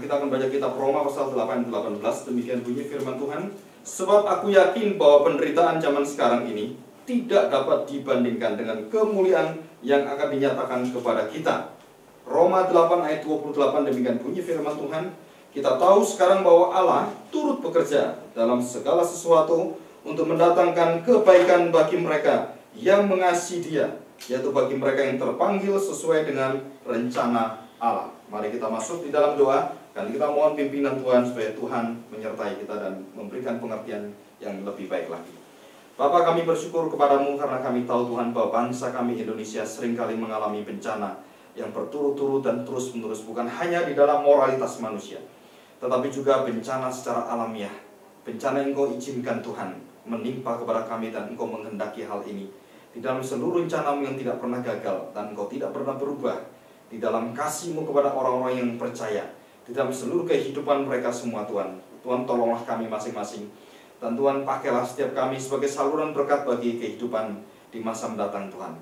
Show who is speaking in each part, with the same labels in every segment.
Speaker 1: Kita akan baca kitab Roma pasal 8-18. Demikian bunyi firman Tuhan. Sebab aku yakin bahwa penderitaan zaman sekarang ini tidak dapat dibandingkan dengan kemuliaan yang akan dinyatakan kepada kita. Roma 8 ayat 28, demikian bunyi firman Tuhan. Kita tahu sekarang bahwa Allah turut bekerja dalam segala sesuatu untuk mendatangkan kebaikan bagi mereka yang mengasihi Dia, yaitu bagi mereka yang terpanggil sesuai dengan rencana Allah. Mari kita masuk di dalam doa. Dan kita mohon pimpinan Tuhan supaya Tuhan menyertai kita dan memberikan pengertian yang lebih baik lagi. Bapa, kami bersyukur kepadamu karena kami tahu Tuhan bahwa bangsa kami Indonesia seringkali mengalami bencana yang berturut-turut dan terus-menerus, bukan hanya di dalam moralitas manusia, tetapi juga bencana secara alamiah. Bencana yang Engkau izinkan Tuhan menimpa kepada kami dan Engkau menghendaki hal ini di dalam seluruh rencanamu yang tidak pernah gagal dan Engkau tidak pernah berubah di dalam kasih-Mu kepada orang-orang yang percaya. Di dalam seluruh kehidupan mereka semua Tuhan. Tuhan tolonglah kami masing-masing. Dan Tuhan pakailah setiap kami sebagai saluran berkat bagi kehidupan di masa mendatang Tuhan.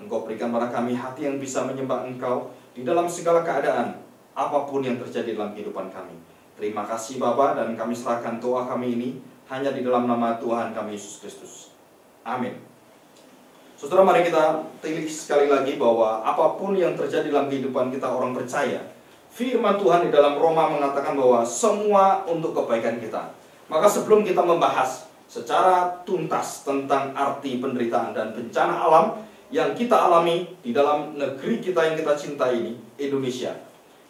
Speaker 1: Engkau berikan pada kami hati yang bisa menyembah Engkau di dalam segala keadaan, apapun yang terjadi dalam kehidupan kami. Terima kasih Bapa, dan kami serahkan doa kami ini hanya di dalam nama Tuhan kami Yesus Kristus. Amin. Saudara, mari kita tilik sekali lagi bahwa apapun yang terjadi dalam kehidupan kita orang percaya, firman Tuhan di dalam Roma mengatakan bahwa semua untuk kebaikan kita. Maka sebelum kita membahas secara tuntas tentang arti penderitaan dan bencana alam yang kita alami di dalam negeri kita yang kita cintai ini, Indonesia,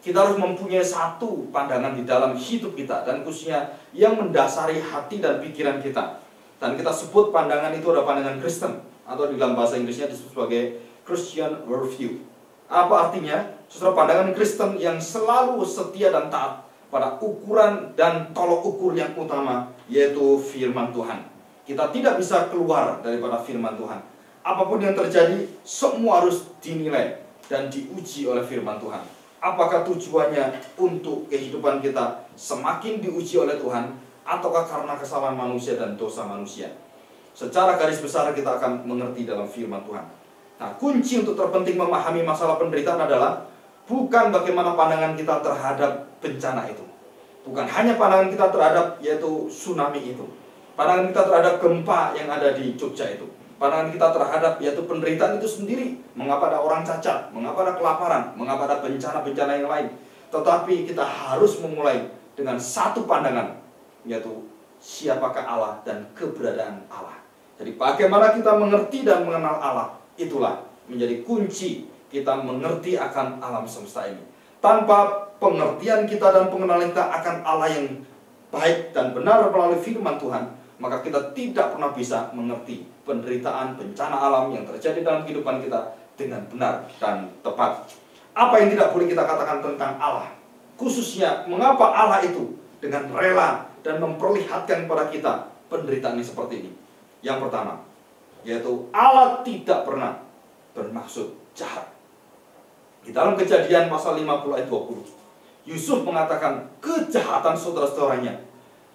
Speaker 1: kita harus mempunyai satu pandangan di dalam hidup kita, dan khususnya yang mendasari hati dan pikiran kita. Dan kita sebut pandangan itu adalah pandangan Kristen, atau di dalam bahasa Inggrisnya disebut sebagai Christian worldview. Apa artinya? Saudara, pandangan Kristen yang selalu setia dan taat pada ukuran dan tolok ukur yang utama, yaitu firman Tuhan. Kita tidak bisa keluar daripada firman Tuhan. Apapun yang terjadi, semua harus dinilai dan diuji oleh firman Tuhan. Apakah tujuannya untuk kehidupan kita semakin diuji oleh Tuhan, ataukah karena kesalahan manusia dan dosa manusia? Secara garis besar kita akan mengerti dalam firman Tuhan. Nah, kunci untuk terpenting memahami masalah penderitaan adalah bukan bagaimana pandangan kita terhadap bencana itu. Bukan hanya pandangan kita terhadap yaitu tsunami itu. Pandangan kita terhadap gempa yang ada di Jogja itu. Pandangan kita terhadap yaitu penderitaan itu sendiri. Mengapa ada orang cacat, mengapa ada kelaparan, mengapa ada bencana-bencana yang lain. Tetapi kita harus memulai dengan satu pandangan, yaitu siapakah Allah dan keberadaan Allah. Jadi bagaimana kita mengerti dan mengenal Allah, itulah menjadi kunci kita mengerti akan alam semesta ini. Tanpa pengertian kita dan pengenalan kita akan Allah yang baik dan benar melalui firman Tuhan, maka kita tidak pernah bisa mengerti penderitaan, bencana alam yang terjadi dalam kehidupan kita dengan benar dan tepat. Apa yang tidak boleh kita katakan tentang Allah? Khususnya, mengapa Allah itu dengan rela dan memperlihatkan kepada kita penderitaan ini seperti ini? Yang pertama, yaitu Allah tidak pernah bermaksud jahat. Di dalam Kejadian pasal 50 ayat 20, Yusuf mengatakan kejahatan saudara-saudaranya.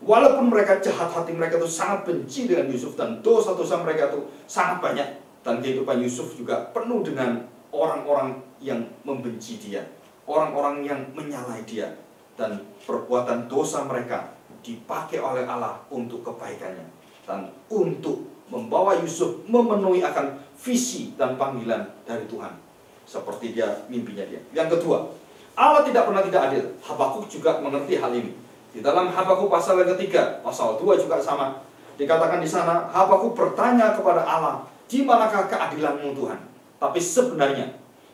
Speaker 1: Walaupun mereka jahat, hati mereka itu sangat benci dengan Yusuf, dan dosa-dosa mereka itu sangat banyak. Dan kehidupan Yusuf juga penuh dengan orang-orang yang membenci dia, orang-orang yang menyalahi dia. Dan perbuatan dosa mereka dipakai oleh Allah untuk kebaikannya, dan untuk membawa Yusuf memenuhi akan visi dan panggilan dari Tuhan, seperti dia mimpinya dia. Yang kedua, Allah tidak pernah tidak adil. Habakuk juga mengerti hal ini. Di dalam Habakuk pasal yang ketiga, pasal 2 juga sama. Dikatakan di sana, Habakuk bertanya kepada Allah, di manakah keadilan-Mu Tuhan? Tapi sebenarnya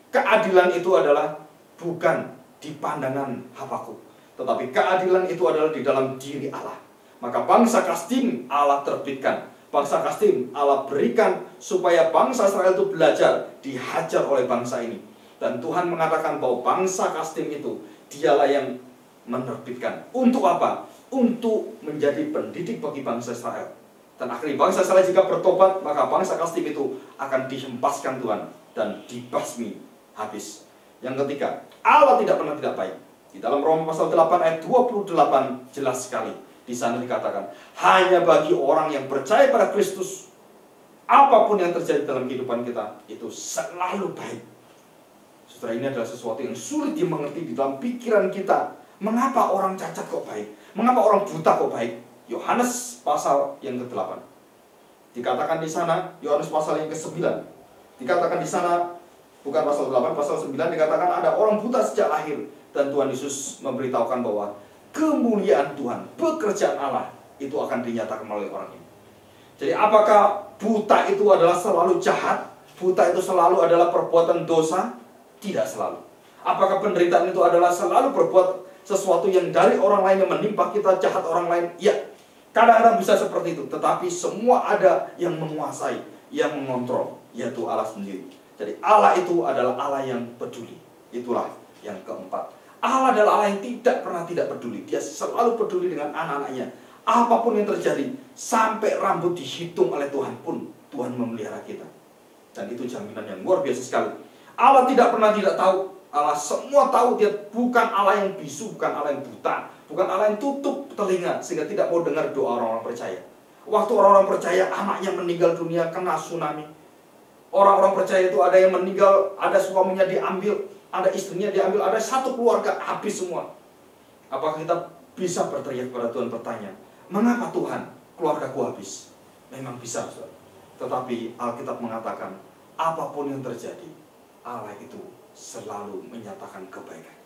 Speaker 1: keadilan itu adalah bukan di pandangan Habakuk. tetapi keadilan itu adalah di dalam diri Allah. Maka bangsa Kasdim Allah terbitkan, bangsa Kasdim Allah berikan supaya bangsa Israel itu belajar, dihajar oleh bangsa ini. Dan Tuhan mengatakan bahwa bangsa Kasdim itu dialah yang menerbitkan. Untuk apa? Untuk menjadi pendidik bagi bangsa Israel. Dan akhirnya bangsa Israel jika bertobat, maka bangsa Kasdim itu akan dihempaskan Tuhan dan dibasmi habis. Yang ketiga, Allah tidak pernah tidak baik. Di dalam Roma pasal 8 ayat 28 jelas sekali. Di sana dikatakan, hanya bagi orang yang percaya pada Kristus, apapun yang terjadi dalam kehidupan kita itu selalu baik. Saudara, ini adalah sesuatu yang sulit dimengerti di dalam pikiran kita. Mengapa orang cacat kok baik? Mengapa orang buta kok baik? Yohanes pasal yang ke-8. Dikatakan di sana, Yohanes pasal yang ke-9. Dikatakan di sana, bukan pasal 8, pasal 9 dikatakan ada orang buta sejak lahir. Dan Tuhan Yesus memberitahukan bahwa kemuliaan Tuhan, pekerjaan Allah itu akan dinyatakan melalui orang ini. Jadi apakah buta itu adalah selalu jahat? Buta itu selalu adalah perbuatan dosa? Tidak selalu. Apakah penderitaan itu adalah selalu berbuat sesuatu yang dari orang lain yang menimpa kita, jahat orang lain? Ya, kadang-kadang bisa seperti itu. Tetapi semua ada yang menguasai, yang mengontrol, yaitu Allah sendiri. Jadi Allah itu adalah Allah yang peduli. Itulah yang keempat. Allah adalah Allah yang tidak pernah tidak peduli. Dia selalu peduli dengan anak-anaknya. Apapun yang terjadi, sampai rambut dihitung oleh Tuhan pun, Tuhan memelihara kita. Dan itu jaminan yang luar biasa sekali. Allah tidak pernah tidak tahu. Allah semua tahu. Dia bukan Allah yang bisu, bukan Allah yang buta, bukan Allah yang tutup telinga sehingga tidak mau dengar doa orang-orang percaya. Waktu orang-orang percaya anaknya meninggal dunia kena tsunami, orang-orang percaya itu ada yang meninggal, ada suaminya diambil, ada istrinya diambil, ada satu keluarga habis semua. Apakah kita bisa berteriak pada Tuhan, bertanya, mengapa Tuhan keluargaku habis? Memang bisa, saudara. Tetapi Alkitab mengatakan, apapun yang terjadi, Allah itu selalu menyatakan kebaikan.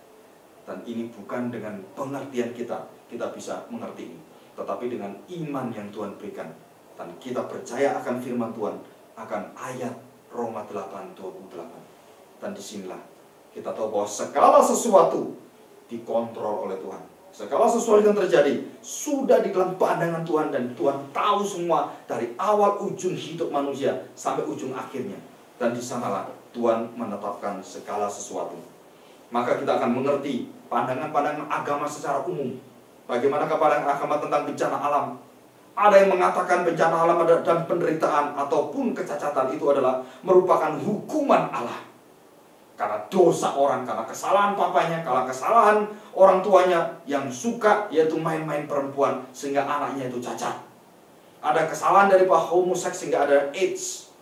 Speaker 1: Dan ini bukan dengan pengertian kita bisa mengerti ini, tetapi dengan iman yang Tuhan berikan. Dan kita percaya akan firman Tuhan, akan ayat Roma 8:28. Dan disinilah kita tahu bahwa segala sesuatu dikontrol oleh Tuhan. Segala sesuatu yang terjadi sudah di dalam pandangan Tuhan, dan Tuhan tahu semua dari awal ujung hidup manusia sampai ujung akhirnya. Dan di sanalah Tuhan menetapkan segala sesuatu. Maka kita akan mengerti pandangan-pandangan agama secara umum. Bagaimana pandangan agama tentang bencana alam? Ada yang mengatakan bencana alam dan penderitaan ataupun kecacatan itu adalah merupakan hukuman Allah. Karena dosa orang, karena kesalahan papanya, karena kesalahan orang tuanya yang suka yaitu main-main perempuan sehingga anaknya itu cacat. Ada kesalahan dari pak homoseks sehingga ada AIDS.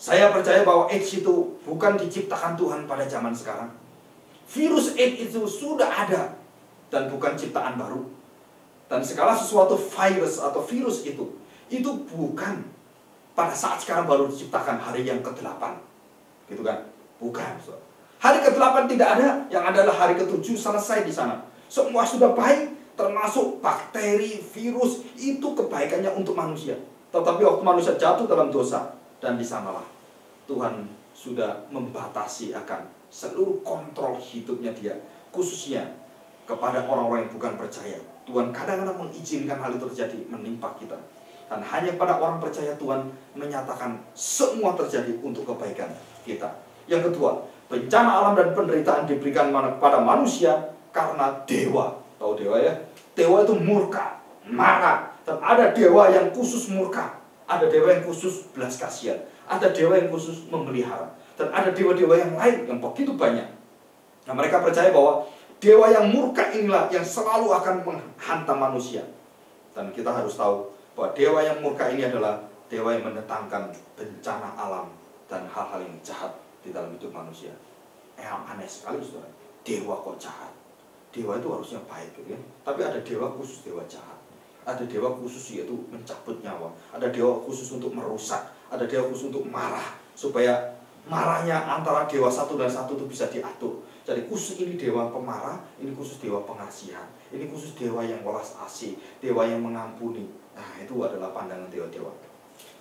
Speaker 1: Saya percaya bahwa AIDS itu bukan diciptakan Tuhan pada zaman sekarang. Virus AIDS itu sudah ada dan bukan ciptaan baru. Dan segala sesuatu virus atau virus itu bukan pada saat sekarang baru diciptakan hari yang ke-8. Gitu kan? Bukan. Hari ke-8 tidak ada, yang ada adalah hari ke-7 selesai di sana. Semua sudah baik, termasuk bakteri, virus, itu kebaikannya untuk manusia. Tetapi waktu manusia jatuh dalam dosa, dan di sanalah Tuhan sudah membatasi akan seluruh kontrol hidupnya dia, khususnya kepada orang-orang yang bukan percaya. Tuhan kadang-kadang mengizinkan hal itu terjadi menimpa kita. Dan hanya pada orang percaya Tuhan menyatakan semua terjadi untuk kebaikan kita. Yang kedua, bencana alam dan penderitaan diberikan kepada manusia karena dewa. Tahu dewa ya? Dewa itu murka, marah. Dan ada dewa yang khusus murka, ada dewa yang khusus belas kasihan, ada dewa yang khusus memelihara, dan ada dewa-dewa yang lain yang begitu banyak. Nah, mereka percaya bahwa dewa yang murka inilah yang selalu akan menghantam manusia. Dan kita harus tahu bahwa dewa yang murka ini adalah dewa yang mendatangkan bencana alam dan hal-hal yang jahat di dalam hidup manusia. Aneh sekali, saudara. Dewa kok jahat? Dewa itu harusnya baik, gitu ya. Tapi ada dewa khusus, dewa jahat. Ada dewa khusus yaitu mencabut nyawa. Ada dewa khusus untuk merusak. Ada dewa khusus untuk marah, supaya marahnya antara dewa satu dan satu itu bisa diatur. Jadi khusus ini dewa pemarah, ini khusus dewa pengasihan, ini khusus dewa yang welas asih, dewa yang mengampuni. Nah, itu adalah pandangan dewa-dewa.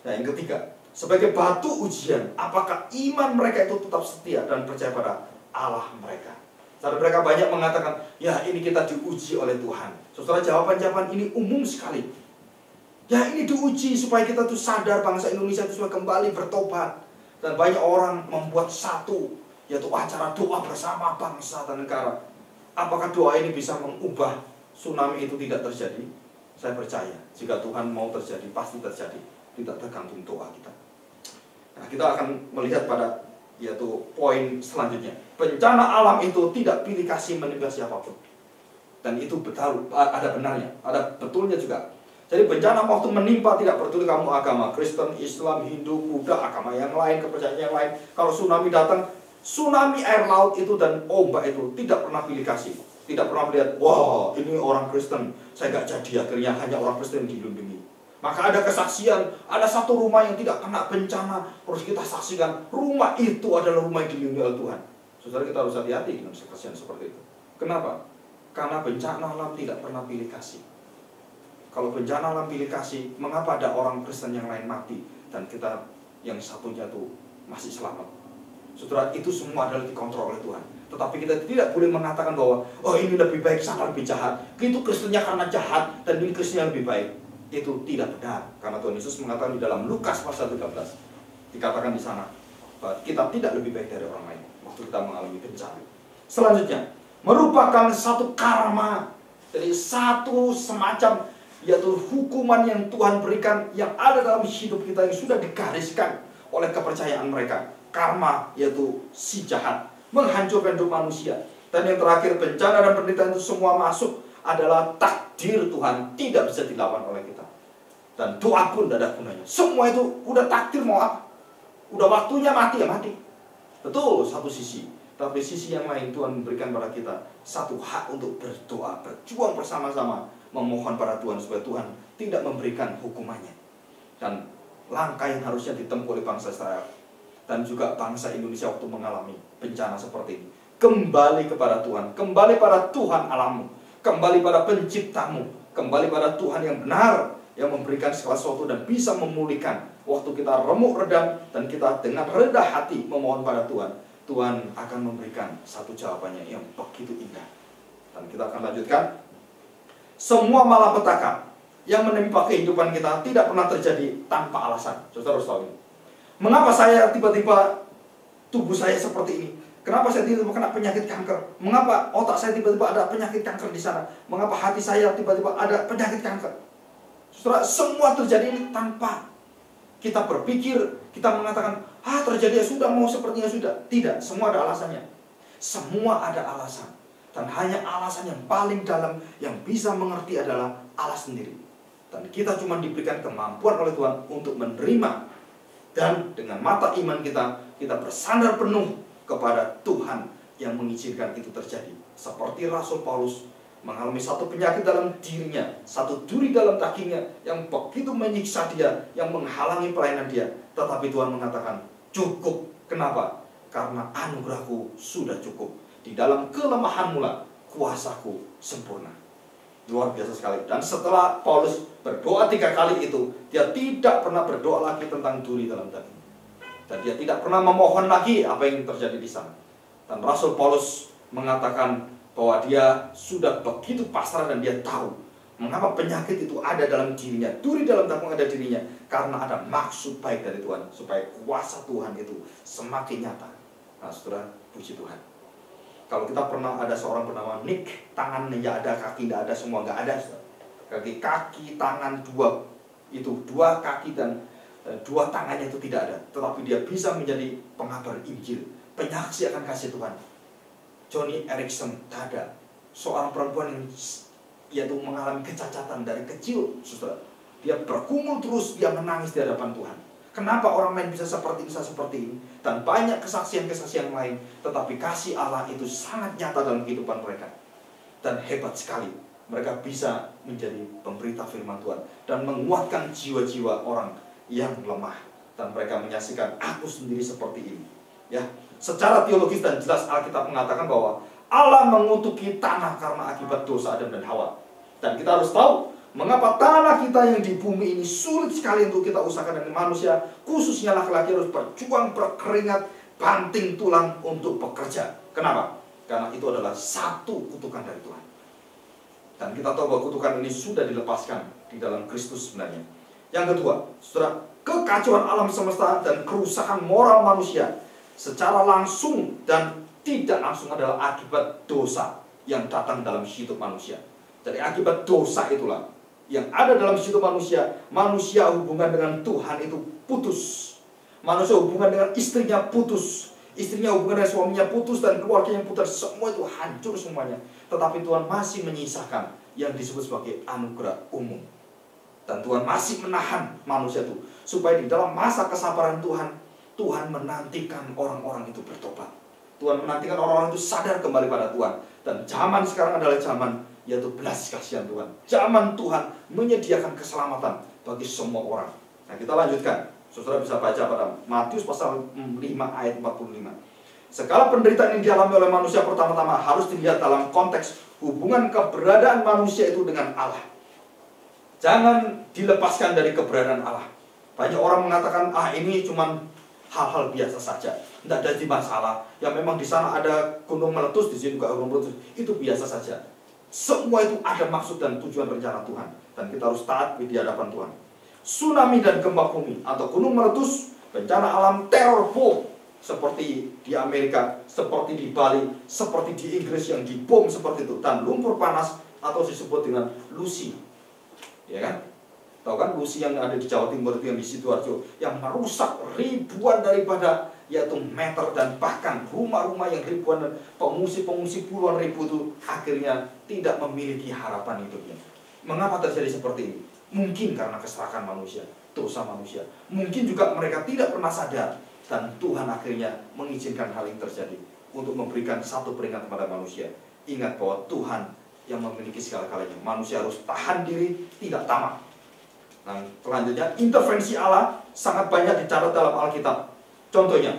Speaker 1: Nah, yang ketiga, sebagai batu ujian, apakah iman mereka itu tetap setia dan percaya pada Allah mereka. Saudara, mereka banyak mengatakan, ya ini kita diuji oleh Tuhan. Saudara, jawaban-jawaban ini umum sekali. Ya ini diuji supaya kita tuh sadar bangsa Indonesia itu supaya kembali bertobat. Dan banyak orang membuat satu, yaitu acara doa bersama bangsa dan negara. Apakah doa ini bisa mengubah tsunami itu tidak terjadi? Saya percaya, jika Tuhan mau terjadi, pasti terjadi. Tidak tergantung doa kita. Nah, kita akan melihat pada yaitu poin selanjutnya. Bencana alam itu tidak pilih kasih menimpa siapapun. Dan itu betul, ada benarnya, ada betulnya juga. Jadi bencana waktu menimpa tidak peduli kamu agama Kristen, Islam, Hindu, Buddha, agama yang lain, kepercayaan yang lain. Kalau tsunami datang, tsunami air laut itu dan ombak itu tidak pernah pilih kasih. Tidak pernah melihat, wah ini orang Kristen, saya gak jadi, akhirnya hanya orang Kristen yang dilindungi. Maka ada kesaksian, ada satu rumah yang tidak kena bencana, terus kita saksikan, rumah itu adalah rumah yang dilindungi oleh Tuhan. Saudara, kita harus hati-hati dengan kesaksian seperti itu. Kenapa? Karena bencana alam tidak pernah pilih kasih. Kalau bencana alam pilih kasih, mengapa ada orang Kristen yang lain mati, dan kita yang satunya itu masih selamat? Saudara, itu semua adalah dikontrol oleh Tuhan. Tetapi kita tidak boleh mengatakan bahwa, oh ini lebih baik, sana lebih jahat. Itu Kristennya karena jahat, dan ini Kristennya lebih baik. Itu tidak benar. Karena Tuhan Yesus mengatakan di dalam Lukas pasal 13, dikatakan di sana, bahwa kita tidak lebih baik dari orang lain waktu kita mengalami bencana. Selanjutnya, merupakan satu karma. Jadi satu semacam, yaitu hukuman yang Tuhan berikan, yang ada dalam hidup kita, yang sudah digariskan oleh kepercayaan mereka. Karma, yaitu si jahat, menghancurkan hidup manusia. Dan yang terakhir, bencana dan penderitaan itu semua masuk adalah takdir Tuhan, tidak bisa dilawan oleh kita. Dan doa pun tidak ada gunanya. Semua itu udah takdir, mau apa? Udah waktunya mati, ya mati. Betul, satu sisi. Tapi sisi yang lain, Tuhan memberikan pada kita satu hak untuk berdoa, berjuang bersama-sama, memohon pada Tuhan supaya Tuhan tidak memberikan hukumannya. Dan langkah yang harusnya ditempuh oleh bangsa Israel dan juga bangsa Indonesia waktu mengalami bencana seperti ini, kembali kepada Tuhan, kembali pada Tuhan Allahmu, kembali pada penciptamu, kembali pada Tuhan yang benar, yang memberikan segala sesuatu dan bisa memulihkan. Waktu kita remuk redam dan kita dengan rendah hati memohon pada Tuhan, Tuhan akan memberikan satu jawabannya yang begitu indah. Dan kita akan lanjutkan. Semua malapetaka yang menimpa kehidupan kita tidak pernah terjadi tanpa alasan. Saudara harus tahu ini. Mengapa saya tiba-tiba tubuh saya seperti ini? Kenapa saya tiba-tiba kena penyakit kanker? Mengapa otak saya tiba-tiba ada penyakit kanker di sana? Mengapa hati saya tiba-tiba ada penyakit kanker? Saudara, semua terjadi ini tanpa kita berpikir, kita mengatakan, terjadi ya sudah, mau sepertinya sudah. Tidak, semua ada alasannya. Semua ada alasan. Dan hanya alasan yang paling dalam yang bisa mengerti adalah Allah sendiri. Dan kita cuma diberikan kemampuan oleh Tuhan untuk menerima. Dan dengan mata iman kita bersandar penuh kepada Tuhan yang mengizinkan itu terjadi. Seperti Rasul Paulus mengalami satu penyakit dalam dirinya, satu duri dalam dagingnya yang begitu menyiksa dia, yang menghalangi pelayanan dia. Tetapi Tuhan mengatakan, cukup. Kenapa? Karena anugerahku sudah cukup. Di dalam kelemahan mula, kuasaku sempurna. Luar biasa sekali. Dan setelah Paulus berdoa 3 kali itu, dia tidak pernah berdoa lagi tentang duri dalam daging. Dan dia tidak pernah memohon lagi apa yang terjadi di sana. Dan Rasul Paulus mengatakan bahwa dia sudah begitu pasrah dan dia tahu mengapa penyakit itu ada dalam dirinya, duri dalam daging ada dirinya, karena ada maksud baik dari Tuhan supaya kuasa Tuhan itu semakin nyata. Nah, saudara, puji Tuhan. Kalau kita pernah ada seorang bernama Nick, tangan tidak ada, kaki tidak ada, semua nggak ada. Kaki, tangan dua, itu 2 kaki dan 2 tangannya itu tidak ada. Tetapi dia bisa menjadi pengabar Injil, penyaksi akan kasih Tuhan. Joni Eareckson ada, seorang perempuan yang yaitu mengalami kecacatan dari kecil, saudara. Dia bergumul terus, dia menangis di hadapan Tuhan. Kenapa orang lain bisa seperti ini? Dan banyak kesaksian-kesaksian lain. Tetapi kasih Allah itu sangat nyata dalam kehidupan mereka. Dan hebat sekali. Mereka bisa menjadi pemberita firman Tuhan. Dan menguatkan jiwa-jiwa orang yang lemah. Dan mereka menyaksikan, aku sendiri seperti ini. Ya, secara teologis dan jelas Alkitab mengatakan bahwa Allah mengutuki tanah karena akibat dosa Adam dan Hawa. Dan kita harus tahu, mengapa tanah kita yang di bumi ini sulit sekali untuk kita usahakan dengan manusia, khususnya laki-laki harus berjuang berkeringat, banting tulang untuk bekerja. Kenapa? Karena itu adalah satu kutukan dari Tuhan. Dan kita tahu bahwa kutukan ini sudah dilepaskan di dalam Kristus sebenarnya. Yang kedua, saudara, kekacauan alam semesta dan kerusakan moral manusia secara langsung dan tidak langsung adalah akibat dosa yang datang dalam hidup manusia. Jadi akibat dosa itulah yang ada dalam hidup manusia. Manusia hubungan dengan Tuhan itu putus. Manusia hubungan dengan istrinya putus. Istrinya hubungan dengan suaminya putus, dan keluarganya putus. Semua itu hancur semuanya. Tetapi Tuhan masih menyisakan yang disebut sebagai anugerah umum. Dan Tuhan masih menahan manusia itu, supaya di dalam masa kesabaran Tuhan, Tuhan menantikan orang-orang itu bertobat. Tuhan menantikan orang-orang itu sadar kembali pada Tuhan. Dan zaman sekarang adalah zaman, yaitu belas kasihan Tuhan. Zaman Tuhan menyediakan keselamatan bagi semua orang. Nah, kita lanjutkan. Saudara bisa baca pada Matius pasal 5 ayat 45. Segala penderitaan yang dialami oleh manusia pertama-tama harus dilihat dalam konteks hubungan keberadaan manusia itu dengan Allah. Jangan dilepaskan dari keberadaan Allah. Banyak orang mengatakan, ini cuma hal-hal biasa saja, tidak ada masalah. Yang memang di sana ada gunung meletus, di sini juga gunung meletus, itu biasa saja. Semua itu ada maksud dan tujuan rencana Tuhan, dan kita harus taat di hadapan Tuhan. Tsunami dan gempa bumi atau gunung meletus, bencana alam, teror bom seperti di Amerika, seperti di Bali, seperti di Inggris yang dibom seperti itu, dan lumpur panas atau disebut dengan Lucy, ya kan? Tahu kan Lucy yang ada di Jawa Timur itu, yang di Sidoarjo, yang merusak ribuan daripada yaitu meter, dan bahkan rumah-rumah yang ribuan dan pengungsi-pengungsi puluhan ribu itu akhirnya tidak memiliki harapan hidupnya. Mengapa terjadi seperti ini? Mungkin karena kesalahan manusia, dosa manusia. Mungkin juga mereka tidak pernah sadar, dan Tuhan akhirnya mengizinkan hal ini terjadi untuk memberikan satu peringatan kepada manusia. Ingat bahwa Tuhan yang memiliki segala-galanya. Manusia harus tahan diri, tidak tamak. Nah, selanjutnya, intervensi Allah sangat banyak dicatat dalam Alkitab. Contohnya,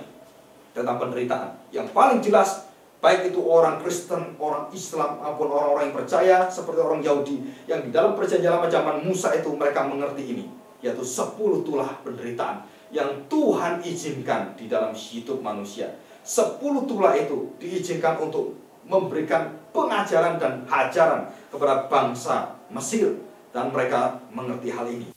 Speaker 1: tentang penderitaan. Yang paling jelas, baik itu orang Kristen, orang Islam, maupun orang-orang yang percaya, seperti orang Yahudi, yang di dalam perjanjian lama zaman Musa itu mereka mengerti ini, yaitu 10 tulah penderitaan yang Tuhan izinkan di dalam hidup manusia. 10 tulah itu diizinkan untuk memberikan pengajaran dan hajaran kepada bangsa Mesir, dan mereka mengerti hal ini.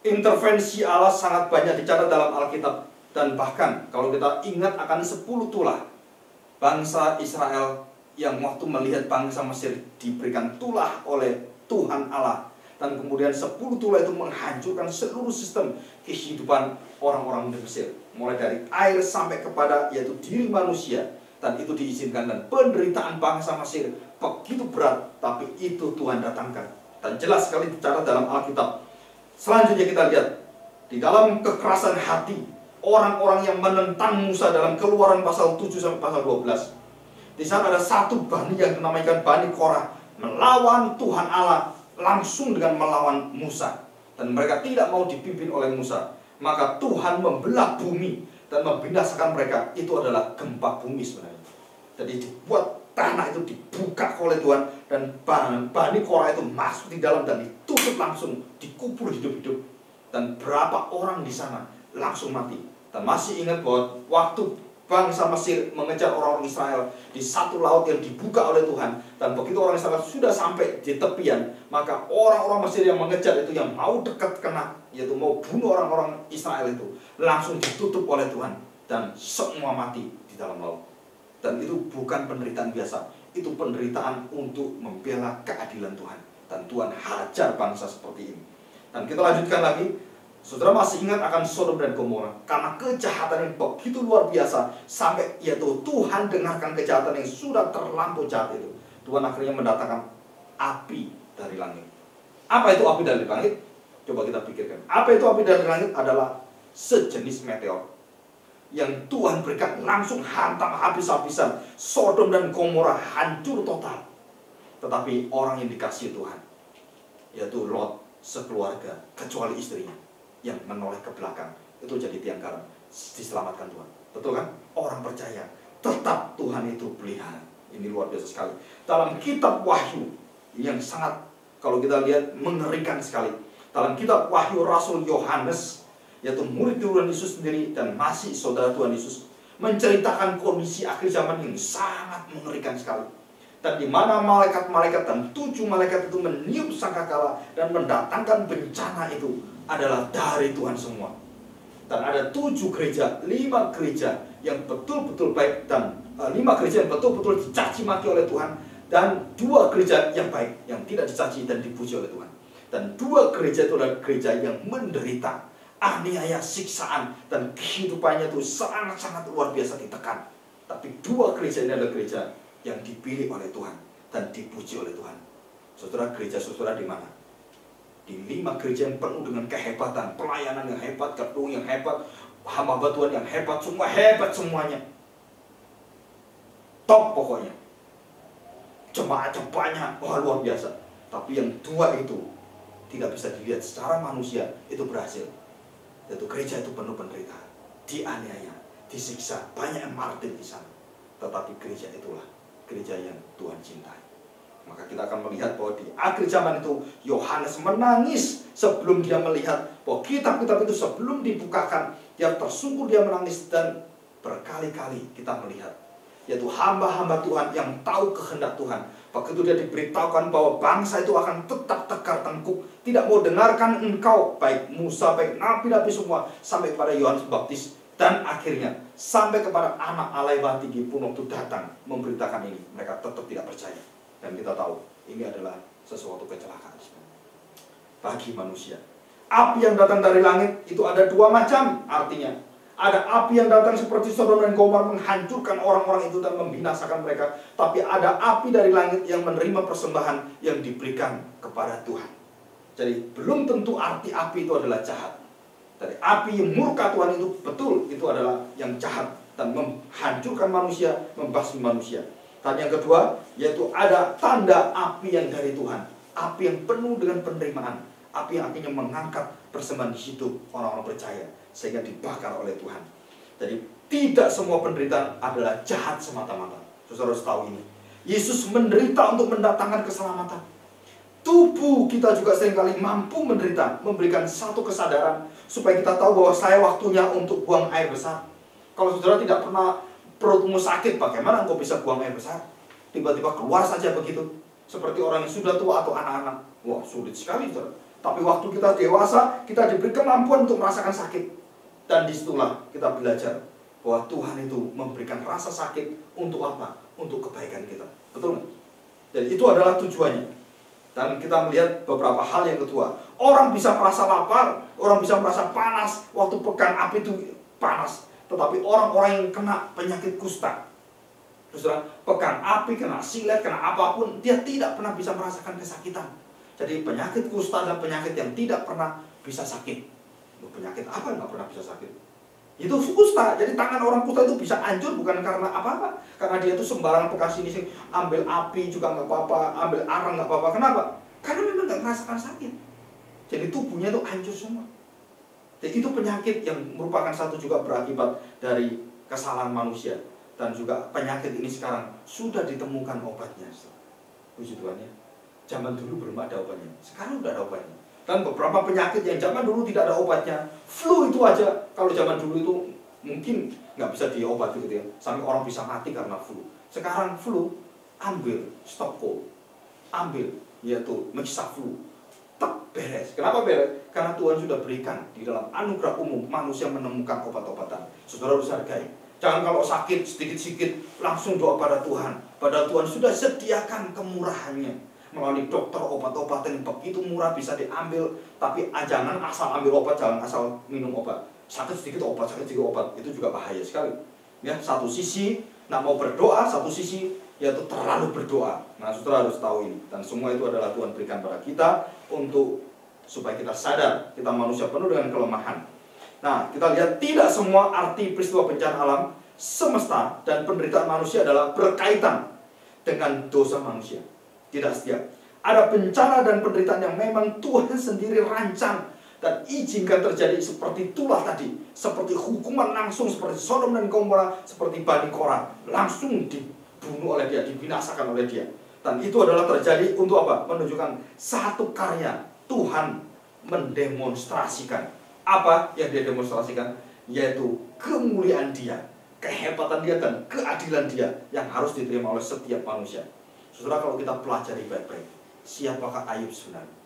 Speaker 1: Intervensi Allah sangat banyak dicatat dalam Alkitab. Dan bahkan kalau kita ingat akan 10 tulah bangsa Israel yang waktu melihat bangsa Mesir diberikan tulah oleh Tuhan Allah, dan kemudian 10 tulah itu menghancurkan seluruh sistem kehidupan orang-orang di Mesir, mulai dari air sampai kepada yaitu diri manusia. Dan itu diizinkan, dan penderitaan bangsa Mesir begitu berat, tapi itu Tuhan datangkan, dan jelas sekali dicatat dalam Alkitab. Selanjutnya kita lihat di dalam kekerasan hati orang-orang yang menentang Musa dalam Keluaran pasal 7 sampai pasal 12. Di sana ada satu bani yang dinamakan Bani Korah melawan Tuhan Allah langsung dengan melawan Musa, dan mereka tidak mau dipimpin oleh Musa. Maka Tuhan membelah bumi dan membinasakan mereka. Itu adalah gempa bumi sebenarnya. Jadi dibuat tanah itu dibuka oleh Tuhan, dan Bani Korah itu masuk di dalam dan ditutup langsung, dikubur hidup-hidup. Dan berapa orang di sana langsung mati. Dan masih ingat bahwa waktu bangsa Mesir mengejar orang-orang Israel di satu laut yang dibuka oleh Tuhan, dan begitu orang Israel sudah sampai di tepian, maka orang-orang Mesir yang mengejar itu, yang mau dekat kena, yaitu mau bunuh orang-orang Israel itu, langsung ditutup oleh Tuhan, dan semua mati di dalam laut. Dan itu bukan penderitaan biasa, itu penderitaan untuk membela keadilan Tuhan. Dan Tuhan hajar bangsa seperti ini. Dan kita lanjutkan lagi. Saudara masih ingat akan Sodom dan Gomora, karena kejahatan yang begitu luar biasa, sampai yaitu Tuhan dengarkan kejahatan yang sudah terlampau jahat itu. Tuhan akhirnya mendatangkan api dari langit. Apa itu api dari langit? Coba kita pikirkan. Apa itu api dari langit? Adalah sejenis meteor yang Tuhan berikan, langsung hantam habis-habisan. Sodom dan Gomora hancur total. Tetapi orang yang dikasihi Tuhan, yaitu Lot sekeluarga, kecuali istrinya, yang menoleh ke belakang, itu jadi tiang garam, diselamatkan Tuhan. Betul kan? Orang percaya, tetap Tuhan itu pelihara. Ini luar biasa sekali. Dalam kitab Wahyu, yang sangat, kalau kita lihat, mengerikan sekali. Dalam kitab Wahyu Rasul Yohanes, yaitu murid Tuhan Yesus sendiri, dan masih saudara Tuhan Yesus, menceritakan kondisi akhir zaman yang sangat mengerikan sekali. Dan di mana malaikat-malaikat dan 7 malaikat itu meniup sangkakala dan mendatangkan bencana itu adalah dari Tuhan semua. Dan ada 7 gereja, 5 gereja yang betul-betul baik, dan 5 gereja yang betul-betul dicaci maki oleh Tuhan, dan 2 gereja yang baik, yang tidak dicaci dan dipuji oleh Tuhan. Dan 2 gereja itu adalah gereja yang menderita aniaya, siksaan, dan kehidupannya itu sangat-sangat luar biasa ditekan. Tapi 2 gereja ini adalah gereja yang dipilih oleh Tuhan dan dipuji oleh Tuhan. Saudara, gereja saudara di mana? Di 5 gereja yang penuh dengan kehebatan, pelayanan yang hebat, gedung yang hebat, hamba Tuhan yang hebat, semua hebat semuanya. Top pokoknya. Jemaat-jemaatnya, wah luar biasa. Tapi yang 2 itu tidak bisa dilihat secara manusia itu berhasil. Yaitu gereja itu penuh penderitaan, dianiaya, disiksa, banyak yang martir di sana. Tetapi gereja itulah gereja yang Tuhan cintai. Maka kita akan melihat bahwa di akhir zaman itu Yohanes menangis sebelum dia melihat bahwa kitab-kitab itu sebelum dibukakan, dia tersungkur, dia menangis. Dan berkali-kali kita melihat, yaitu hamba-hamba Tuhan yang tahu kehendak Tuhan, begitu dia diberitahukan bahwa bangsa itu akan tetap tegar tengkuk, tidak mau dengarkan engkau, baik Musa, baik nabi-nabi semua, sampai kepada Yohanes Baptis. Dan akhirnya sampai kepada anak Alaibati pun waktu datang memberitakan ini, mereka tetap tidak percaya. Dan kita tahu ini adalah sesuatu kecelakaan bagi manusia. Api yang datang dari langit itu ada 2 macam artinya. Ada api yang datang seperti Sodom dan Gomora menghancurkan orang-orang itu dan membinasakan mereka. Tapi ada api dari langit yang menerima persembahan yang diberikan kepada Tuhan. Jadi belum tentu arti api itu adalah jahat. Dari api yang murka Tuhan itu betul, itu adalah yang jahat dan menghancurkan manusia, membasmi manusia. Dan yang kedua, yaitu ada tanda api yang dari Tuhan, api yang penuh dengan penerimaan, api yang akhirnya mengangkat persembahan di situ orang-orang percaya sehingga dibakar oleh Tuhan. Jadi tidak semua penderitaan adalah jahat semata-mata. Saudara harus tahu ini. Yesus menderita untuk mendatangkan keselamatan. Tubuh kita juga seringkali mampu menderita, memberikan satu kesadaran supaya kita tahu bahwa saya waktunya untuk buang air besar. Kalau saudara tidak pernah perutmu sakit, bagaimana engkau bisa buang air besar? Tiba-tiba keluar saja begitu, seperti orang yang sudah tua atau anak-anak. Wah, sulit sekali, saudara. Tapi waktu kita dewasa, kita diberi kemampuan untuk merasakan sakit. Dan disitulah kita belajar bahwa Tuhan itu memberikan rasa sakit untuk apa? Untuk kebaikan kita. Betul nggak? Jadi itu adalah tujuannya. Dan kita melihat beberapa hal yang kedua. Orang bisa merasa lapar, orang bisa merasa panas. Waktu pegang api itu panas. Tetapi orang-orang yang kena penyakit kusta, saudara, pegang api, kena silet, kena apapun, dia tidak pernah bisa merasakan kesakitan. Jadi penyakit kusta dan penyakit yang tidak pernah bisa sakit. Penyakit apa yang nggak pernah bisa sakit? Itu kusta. Jadi tangan orang kusta itu bisa hancur bukan karena apa-apa, karena dia itu sembarangan pegang sini, ambil api juga nggak apa-apa, ambil arang nggak apa-apa. Kenapa? Karena memang nggak merasakan sakit. Jadi tubuhnya itu hancur semua. Jadi itu penyakit yang merupakan satu juga berakibat dari kesalahan manusia. Dan juga penyakit ini sekarang sudah ditemukan obatnya. Puji Tuhan ya. Zaman dulu belum ada obatnya, sekarang sudah ada obatnya. Dan beberapa penyakit yang zaman dulu tidak ada obatnya, flu itu aja, kalau zaman dulu itu mungkin nggak bisa diobati gitu ya, sampai orang bisa mati karena flu. Sekarang flu, ambil stop cold, ambil yaitu mixta flu, tak beres. Kenapa beres? Karena Tuhan sudah berikan di dalam anugerah umum manusia menemukan obat-obatan. Saudara harus hargai. Jangan kalau sakit sedikit-sedikit langsung doa pada Tuhan. Padahal Tuhan sudah sediakan kemurahannya. melalui dokter, obat-obatan yang begitu murah bisa diambil. Tapi jangan asal ambil obat, jangan asal minum obat. Sakit sedikit obat, sakit sedikit obat, itu juga bahaya sekali. Ya, satu sisi nak mau berdoa, satu sisi yaitu terlalu berdoa. Nah, saudara harus tahu ini. Dan semua itu adalah Tuhan berikan pada kita untuk supaya kita sadar kita manusia penuh dengan kelemahan. Nah, kita lihat tidak semua arti peristiwa bencana alam semesta dan penderitaan manusia adalah berkaitan dengan dosa manusia. Tidak setiap. Ada bencana dan penderitaan yang memang Tuhan sendiri rancang dan izinkan terjadi, seperti itulah tadi. Seperti hukuman langsung, seperti Sodom dan Gomora, seperti Bani Korah, langsung dibunuh oleh dia, dibinasakan oleh dia. Dan itu adalah terjadi untuk apa? Menunjukkan satu karya Tuhan mendemonstrasikan. Apa yang dia demonstrasikan? Yaitu kemuliaan dia, kehebatan dia, dan keadilan dia yang harus diterima oleh setiap manusia. Saudara, kalau kita pelajari baik-baik, siapakah Ayub sebenarnya?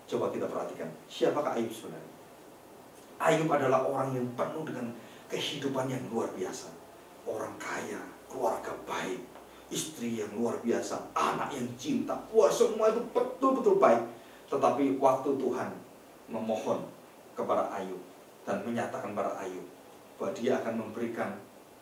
Speaker 1: Coba kita perhatikan, siapakah Ayub sebenarnya? Ayub adalah orang yang penuh dengan kehidupan yang luar biasa. Orang kaya, keluarga baik, istri yang luar biasa, anak yang cinta. Wah, semua itu betul-betul baik. Tetapi waktu Tuhan memohon kepada Ayub dan menyatakan kepada Ayub bahwa dia akan memberikan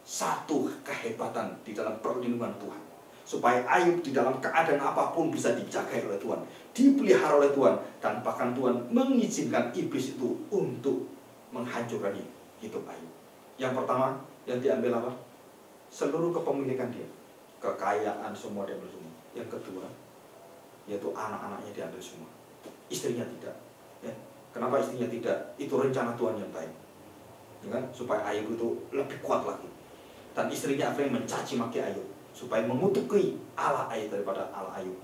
Speaker 1: satu kehebatan di dalam perlindungan Tuhan, supaya Ayub di dalam keadaan apapun bisa dijaga oleh Tuhan, dipelihara oleh Tuhan, dan bahkan Tuhan mengizinkan iblis itu untuk menghancurkan hidup Ayub. Yang pertama yang diambil apa? Seluruh kepemilikan dia, kekayaan semua diambil semua. Yang kedua yaitu anak-anaknya diambil semua, istrinya tidak. Ya. Kenapa istrinya tidak? Itu rencana Tuhan yang baik, ya kan? Supaya Ayub itu lebih kuat lagi. Dan istrinya akhirnya mencaci maki Ayub supaya mengutuki Allah Ayub daripada Allah Ayub.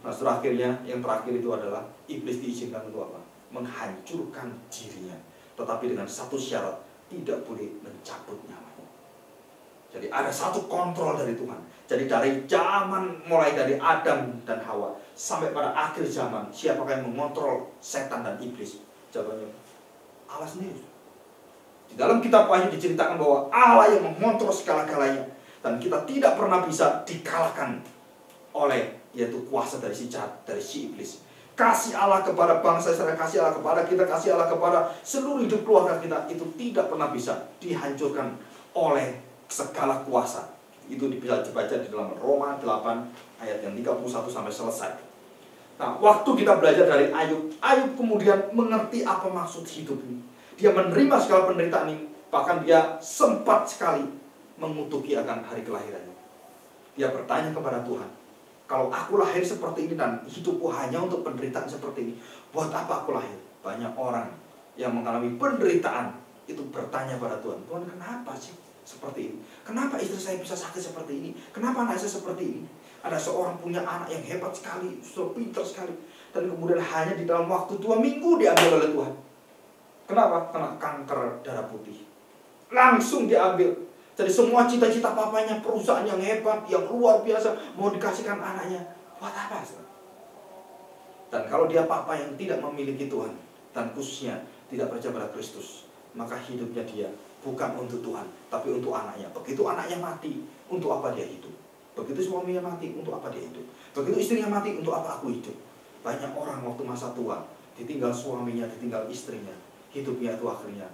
Speaker 1: Nah, setelah akhirnya yang terakhir itu adalah iblis diizinkan untuk apa? Menghancurkan dirinya, tetapi dengan satu syarat, tidak boleh mencabut nyawanya. Jadi ada satu kontrol dari Tuhan. Jadi dari zaman mulai dari Adam dan Hawa sampai pada akhir zaman, siapakah yang mengontrol setan dan iblis? Jawabannya Allah sendiri. Di dalam kitab Wahyu diceritakan bahwa Allah yang mengontrol segala-galanya, dan kita tidak pernah bisa dikalahkan oleh yaitu kuasa dari si jahat, dari si iblis. Kasih Allah kepada bangsa Israel, kasih Allah kepada kita, kasih Allah kepada seluruh hidup keluarga kita, itu tidak pernah bisa dihancurkan oleh segala kuasa. Itu bisa dibaca di dalam Roma 8 ayat yang 31 sampai selesai. Nah, waktu kita belajar dari Ayub, Ayub kemudian mengerti apa maksud hidup ini. Dia menerima segala penderitaan ini, bahkan dia sempat sekali mengutuki akan hari kelahirannya. Dia bertanya kepada Tuhan, kalau aku lahir seperti ini dan hidupku hanya untuk penderitaan seperti ini, buat apa aku lahir? Banyak orang yang mengalami penderitaan itu bertanya pada Tuhan, Tuhan kenapa sih seperti ini? Kenapa istri saya bisa sakit seperti ini? Kenapa anak saya seperti ini? Ada seorang punya anak yang hebat sekali, sudah pintar sekali, dan kemudian hanya di dalam waktu 2 minggu diambil oleh Tuhan. Kenapa? Karena kanker darah putih. Langsung diambil. Jadi semua cita-cita papanya, perusahaan yang hebat, yang luar biasa, mau dikasihkan anaknya. Buat apa? Dan kalau dia papa yang tidak memiliki Tuhan, dan khususnya tidak percaya pada Kristus, maka hidupnya dia bukan untuk Tuhan, tapi untuk anaknya. Begitu anaknya mati, untuk apa dia hidup? Begitu suaminya mati, untuk apa dia hidup? Begitu istrinya mati, untuk apa aku hidup? Banyak orang waktu masa tua, ditinggal suaminya, ditinggal istrinya, hidupnya itu akhirnya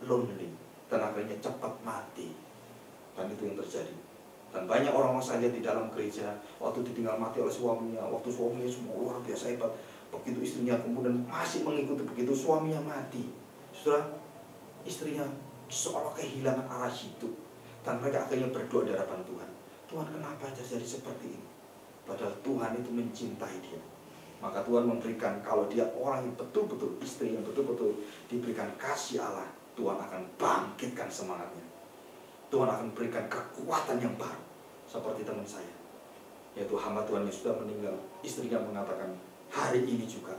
Speaker 1: lonely, dan akhirnya cepat mati. Dan itu yang terjadi. Dan banyak orang saya lihat di dalam gereja, waktu ditinggal mati oleh suaminya, waktu suaminya semua luar biasa hebat, begitu istrinya kemudian masih mengikuti, begitu suaminya mati, saudara, istrinya seolah kehilangan arah hidup. Dan mereka akhirnya berdoa di hadapan Tuhan, Tuhan kenapa terjadi seperti ini? Padahal Tuhan itu mencintai dia. Maka Tuhan memberikan, kalau dia orang yang betul-betul, istri yang betul-betul diberikan kasih Allah, Tuhan akan bangkitkan semangatnya. Tuhan akan berikan kekuatan yang baru. Seperti teman saya, yaitu hamba Tuhan yang sudah meninggal. Istrinya mengatakan, hari ini juga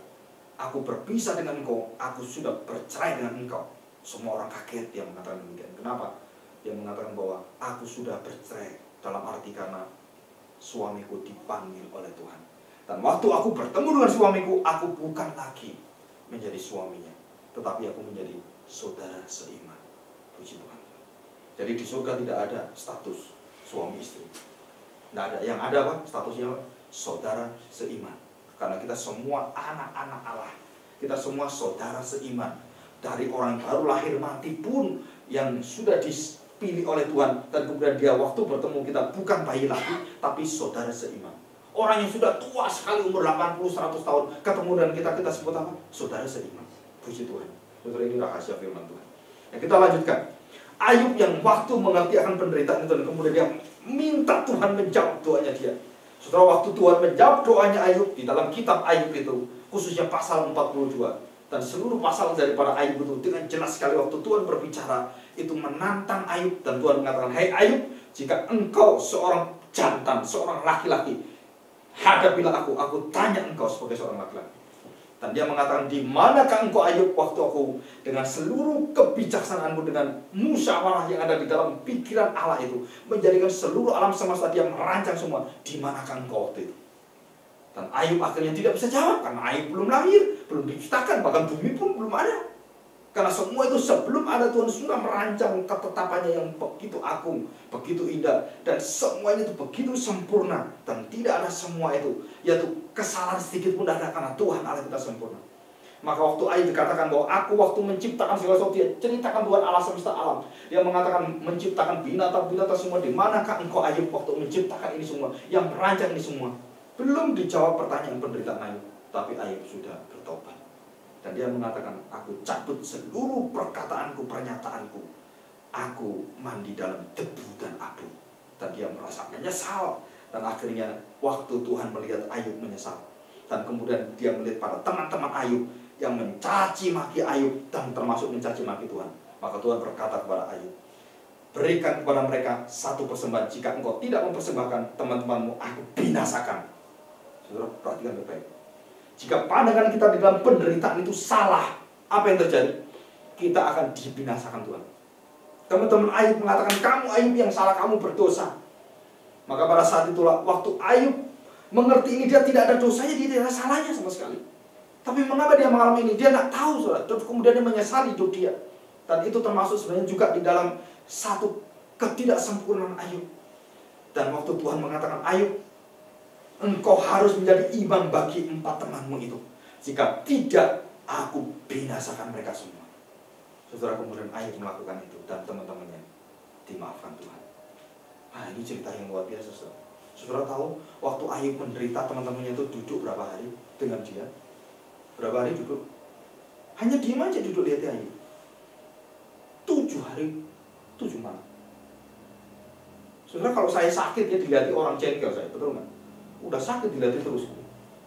Speaker 1: aku berpisah dengan engkau, aku sudah bercerai dengan engkau. Semua orang kaget dia mengatakan demikian. Kenapa? Dia mengatakan bahwa aku sudah bercerai, dalam arti karena suamiku dipanggil oleh Tuhan. Dan waktu aku bertemu dengan suamiku, aku bukan lagi menjadi suaminya, tetapi aku menjadi saudara seiman. Puji Tuhan. Jadi di surga tidak ada status suami istri. Tidak ada. Yang ada apa? Statusnya apa? saudara seiman. Karena kita semua anak-anak Allah. Kita semua saudara seiman. Dari orang yang baru lahir mati pun, yang sudah dipilih oleh Tuhan, dan kemudian dia waktu bertemu kita bukan bayi lagi, tapi saudara seiman. Orang yang sudah tua sekali, umur 80-100 tahun, ketemu dengan kita sebut apa? Saudara seiman. Puji Tuhan. Saudara, ini rahasia firman Tuhan. Ya, kita lanjutkan. Ayub yang waktu mengerti akan penderitaan itu, dan kemudian dia minta Tuhan menjawab doanya dia. Saudara, waktu Tuhan menjawab doanya Ayub di dalam kitab Ayub itu, khususnya pasal 42, dan seluruh pasal daripada Ayub itu dengan jelas sekali waktu Tuhan berbicara, itu menantang Ayub, dan Tuhan mengatakan, "Hai Ayub, jika engkau seorang jantan, seorang laki-laki, hadapilah aku tanya engkau sebagai seorang laki-laki." Dan dia mengatakan, "Di manakah engkau Ayub waktu aku dengan seluruh kebijaksanaanmu, dengan musyawarah yang ada di dalam pikiran Allah itu, menjadikan seluruh alam semesta, dia merancang semua, di manakah engkau waktu itu?" Dan Ayub akhirnya tidak bisa jawab, karena Ayub belum lahir, belum diciptakan, bahkan bumi pun belum ada. Karena semua itu sebelum ada, Tuhan sudah merancang ketetapannya yang begitu agung, begitu indah, dan semuanya itu begitu sempurna, dan tidak ada semua itu, yaitu kesalahan sedikit pun tidak ada, karena Tuhan Allah kita sempurna. Maka waktu Ayub dikatakan bahwa aku waktu menciptakan segala sesuatu, dia ceritakan Tuhan Allah semesta alam. Dia mengatakan menciptakan binatang-binatang semua. Di manakah engkau Ayub waktu menciptakan ini semua, yang merancang ini semua? Belum dijawab pertanyaan penderitaan Ayub, tapi Ayub sudah bertobat. Dan dia mengatakan, aku cabut seluruh perkataanku, pernyataanku. Aku mandi dalam debu dan abu. Dan dia merasa menyesal. Dan akhirnya waktu Tuhan melihat Ayub menyesal, dan kemudian dia melihat para teman-teman Ayub yang mencaci maki Ayub, dan termasuk mencaci maki Tuhan. Maka Tuhan berkata kepada Ayub, "Berikan kepada mereka satu persembahan. Jika engkau tidak mempersembahkan, teman-temanmu aku binasakan." Saudara, perhatikan baik-baik. Jika pandangan kita di dalam penderitaan itu salah, apa yang terjadi? Kita akan dibinasakan Tuhan. Teman-teman Ayub mengatakan, "Kamu Ayub yang salah, kamu berdosa." Maka pada saat itulah waktu Ayub mengerti ini, dia tidak ada dosanya, dia tidak ada salahnya sama sekali. Tapi mengapa dia mengalami ini? Dia tidak tahu, saudara. Terus kemudian dia menyesali hidup dia. Dan itu termasuk sebenarnya juga di dalam satu ketidaksempurnaan Ayub. Dan waktu Tuhan mengatakan, "Ayub, engkau harus menjadi imam bagi 4 temanmu itu. Jika tidak, aku binasakan mereka semua." Saudara, kemudian Ayub melakukan itu, dan teman-temannya dimaafkan Tuhan. Nah, ini cerita yang luar biasa, saudara. Saudara tahu, waktu Ayub menderita, teman-temannya itu duduk berapa hari dengan dia? Berapa hari duduk? Hanya diam aja duduk lihat Ayub. 7 hari, 7 malam. Saudara, kalau saya sakit, ya dilihat orang jengkel saya, betul nggak? Udah sakit dilihat terus.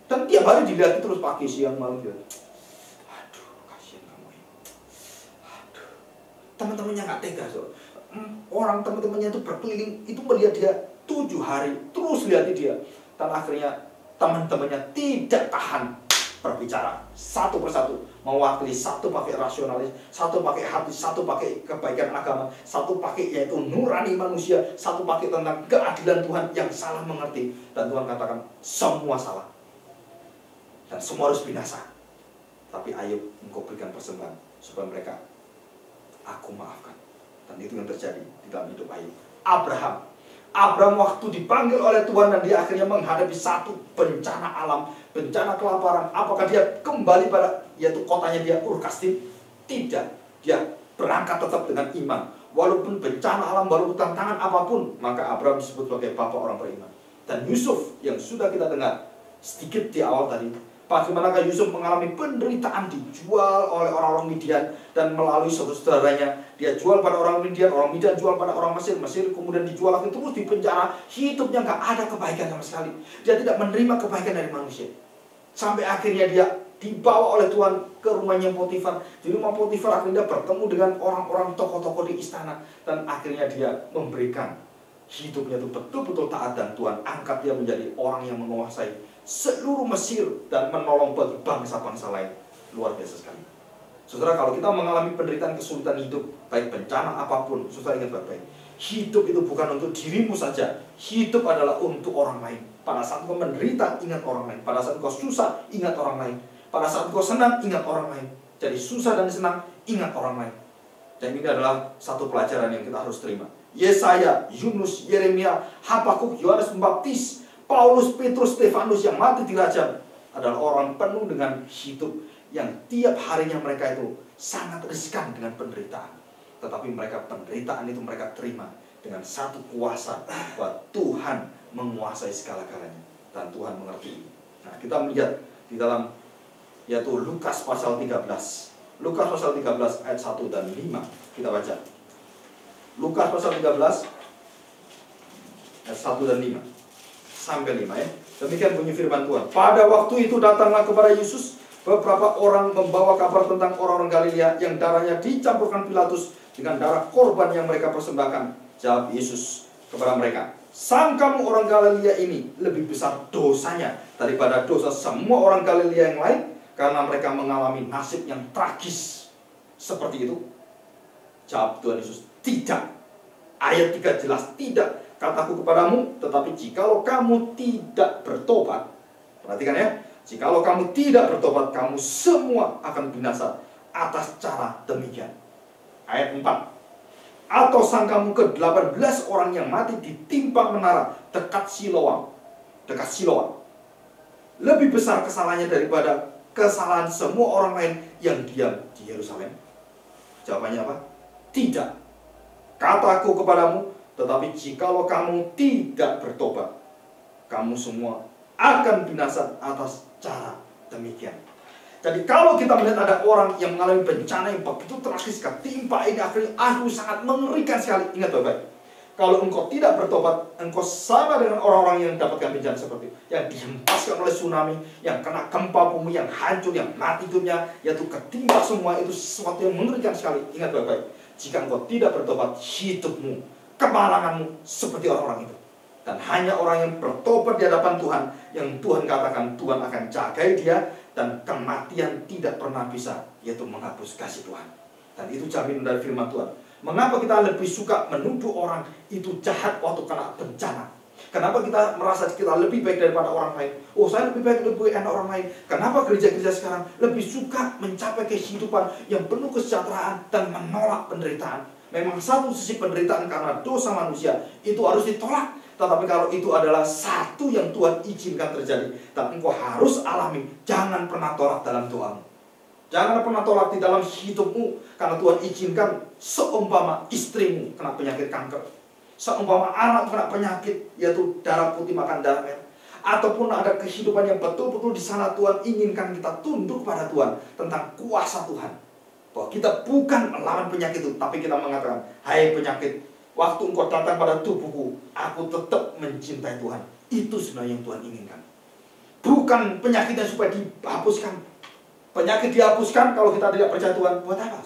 Speaker 1: Dan tiap hari dilihat terus, pagi, siang, malam. Aduh, kasihan kamu ini. Aduh. Teman-temannya nggak tega, so. Orang teman-temannya itu berkeliling, itu melihat dia 7 hari, terus lihat dia. Dan akhirnya teman-temannya tidak tahan berbicara satu persatu, mewakili, satu pakai rasionalis, satu pakai hati, satu pakai kebaikan agama, satu pakai yaitu nurani manusia, satu pakai tentang keadilan Tuhan yang salah mengerti. Dan Tuhan katakan semua salah dan semua harus binasa. Tapi Ayub, engkau berikan persembahan supaya mereka aku maafkan. Dan itu yang terjadi di dalam hidup Ayub. Abraham waktu dipanggil oleh Tuhan, dan dia akhirnya menghadapi satu bencana alam, bencana kelaparan. Apakah dia kembali pada yaitu kotanya dia Ur Kasdim? Tidak. Dia berangkat tetap dengan iman. Walaupun bencana alam, walaupun tantangan apapun, maka Abraham disebut sebagai bapak orang beriman. Dan Yusuf yang sudah kita dengar sedikit di awal tadi, bagaimanakah Yusuf mengalami penderitaan, dijual oleh orang-orang Midian, dan melalui saudara-saudaranya dia jual pada orang Midian jual pada orang Mesir kemudian dijual lagi, terus di penjara. Hidupnya nggak ada kebaikan sama sekali. Dia tidak menerima kebaikan dari manusia. Sampai akhirnya dia dibawa oleh Tuhan ke rumahnya Potifar. Di rumah Potifar akhirnya bertemu dengan orang-orang tokoh-tokoh di istana, dan akhirnya dia memberikan hidupnya itu betul-betul taat, dan Tuhan angkat dia menjadi orang yang menguasai seluruh Mesir dan menolong bagi bangsa-bangsa lain. Luar biasa sekali. Saudara, kalau kita mengalami penderitaan, kesulitan hidup, baik bencana apapun, saudara ingat baik-baik, hidup itu bukan untuk dirimu saja. Hidup adalah untuk orang lain. Pada saat kau menderita, ingat orang lain. Pada saat kau susah, ingat orang lain. Pada saat kau senang, ingat orang lain. Jadi susah dan senang, ingat orang lain. Dan ini adalah satu pelajaran yang kita harus terima. Yesaya, Yunus, Yeremia, Habakuk, Yohanes Pembaptis, Paulus, Petrus, Stefanus yang mati dirajam adalah orang penuh dengan hidup yang tiap harinya mereka itu sangat riskan dengan penderitaan. Tetapi mereka penderitaan itu mereka terima dengan satu kuasa bahwa Tuhan menguasai segala-galanya. Dan Tuhan mengerti ini. Nah, kita melihat di dalam yaitu Lukas pasal 13. Lukas pasal 13 ayat 1 dan 5. Kita baca. Lukas pasal 13 ayat 1 dan 5 sampai 5 ya. Demikian bunyi firman Tuhan. Pada waktu itu datanglah kepada Yesus beberapa orang membawa kabar tentang orang-orang Galilea yang darahnya dicampurkan Pilatus dengan darah korban yang mereka persembahkan. Jawab Yesus kepada mereka, sangkamu orang Galilea ini lebih besar dosanya daripada dosa semua orang Galilea yang lain, karena mereka mengalami nasib yang tragis seperti itu? Jawab Tuhan Yesus, tidak. Ayat 3 jelas, tidak. Kataku kepadamu, tetapi jikalau kamu tidak bertobat, perhatikan ya, jikalau kamu tidak bertobat, kamu semua akan binasa atas cara demikian. Ayat 4, atau sangkamu ke-18 orang yang mati ditimpa menara dekat Siloam, lebih besar kesalahannya daripada kesalahan semua orang lain yang diam di Yerusalem? Jawabannya apa? Tidak. Kataku kepadamu, tetapi jikalau kamu tidak bertobat, kamu semua akan binasa atas cara demikian. Jadi kalau kita melihat ada orang yang mengalami bencana yang begitu tragis, timpa ini akhirnya sangat mengerikan sekali. Ingat baik-baik, kalau engkau tidak bertobat, engkau sama dengan orang-orang yang mendapatkan bencana seperti itu, yang dihempaskan oleh tsunami, yang kena gempa bumi, yang hancur, yang mati hidupnya, yaitu ketimpa semua. Itu sesuatu yang mengerikan sekali. Ingat baik-baik, jika engkau tidak bertobat, hidupmu, kemalanganmu seperti orang-orang itu. Dan hanya orang yang bertobat di hadapan Tuhan, yang Tuhan katakan Tuhan akan jagai dia, dan kematian tidak pernah bisa yaitu menghapus kasih Tuhan. Dan itu jaminan dari firman Tuhan. Mengapa kita lebih suka menuduh orang itu jahat waktu kena bencana? Kenapa kita merasa kita lebih baik daripada orang lain? Oh, saya lebih baik, lebih enak orang lain. Kenapa gereja-gereja sekarang lebih suka mencapai kehidupan yang penuh kesejahteraan dan menolak penderitaan? Memang satu sisi penderitaan karena dosa manusia itu harus ditolak. Tetapi kalau itu adalah satu yang Tuhan izinkan terjadi dan engkau harus alami, jangan pernah tolak dalam doamu. Jangan pernah tolak di dalam hidupmu, karena Tuhan izinkan. Seumpama istrimu kena penyakit kanker, seumpama anak kena penyakit yaitu darah putih makan darah merah, ataupun ada kehidupan yang betul-betul di sana Tuhan inginkan kita tunduk pada Tuhan tentang kuasa Tuhan, bahwa kita bukan melawan penyakit itu, tapi kita mengatakan, hai penyakit, waktu engkau datang pada tubuhku, aku tetap mencintai Tuhan. Itu sebenarnya yang Tuhan inginkan. Bukan penyakitnya supaya dihapuskan. Penyakit dihapuskan kalau kita tidak percaya Tuhan, buat apa?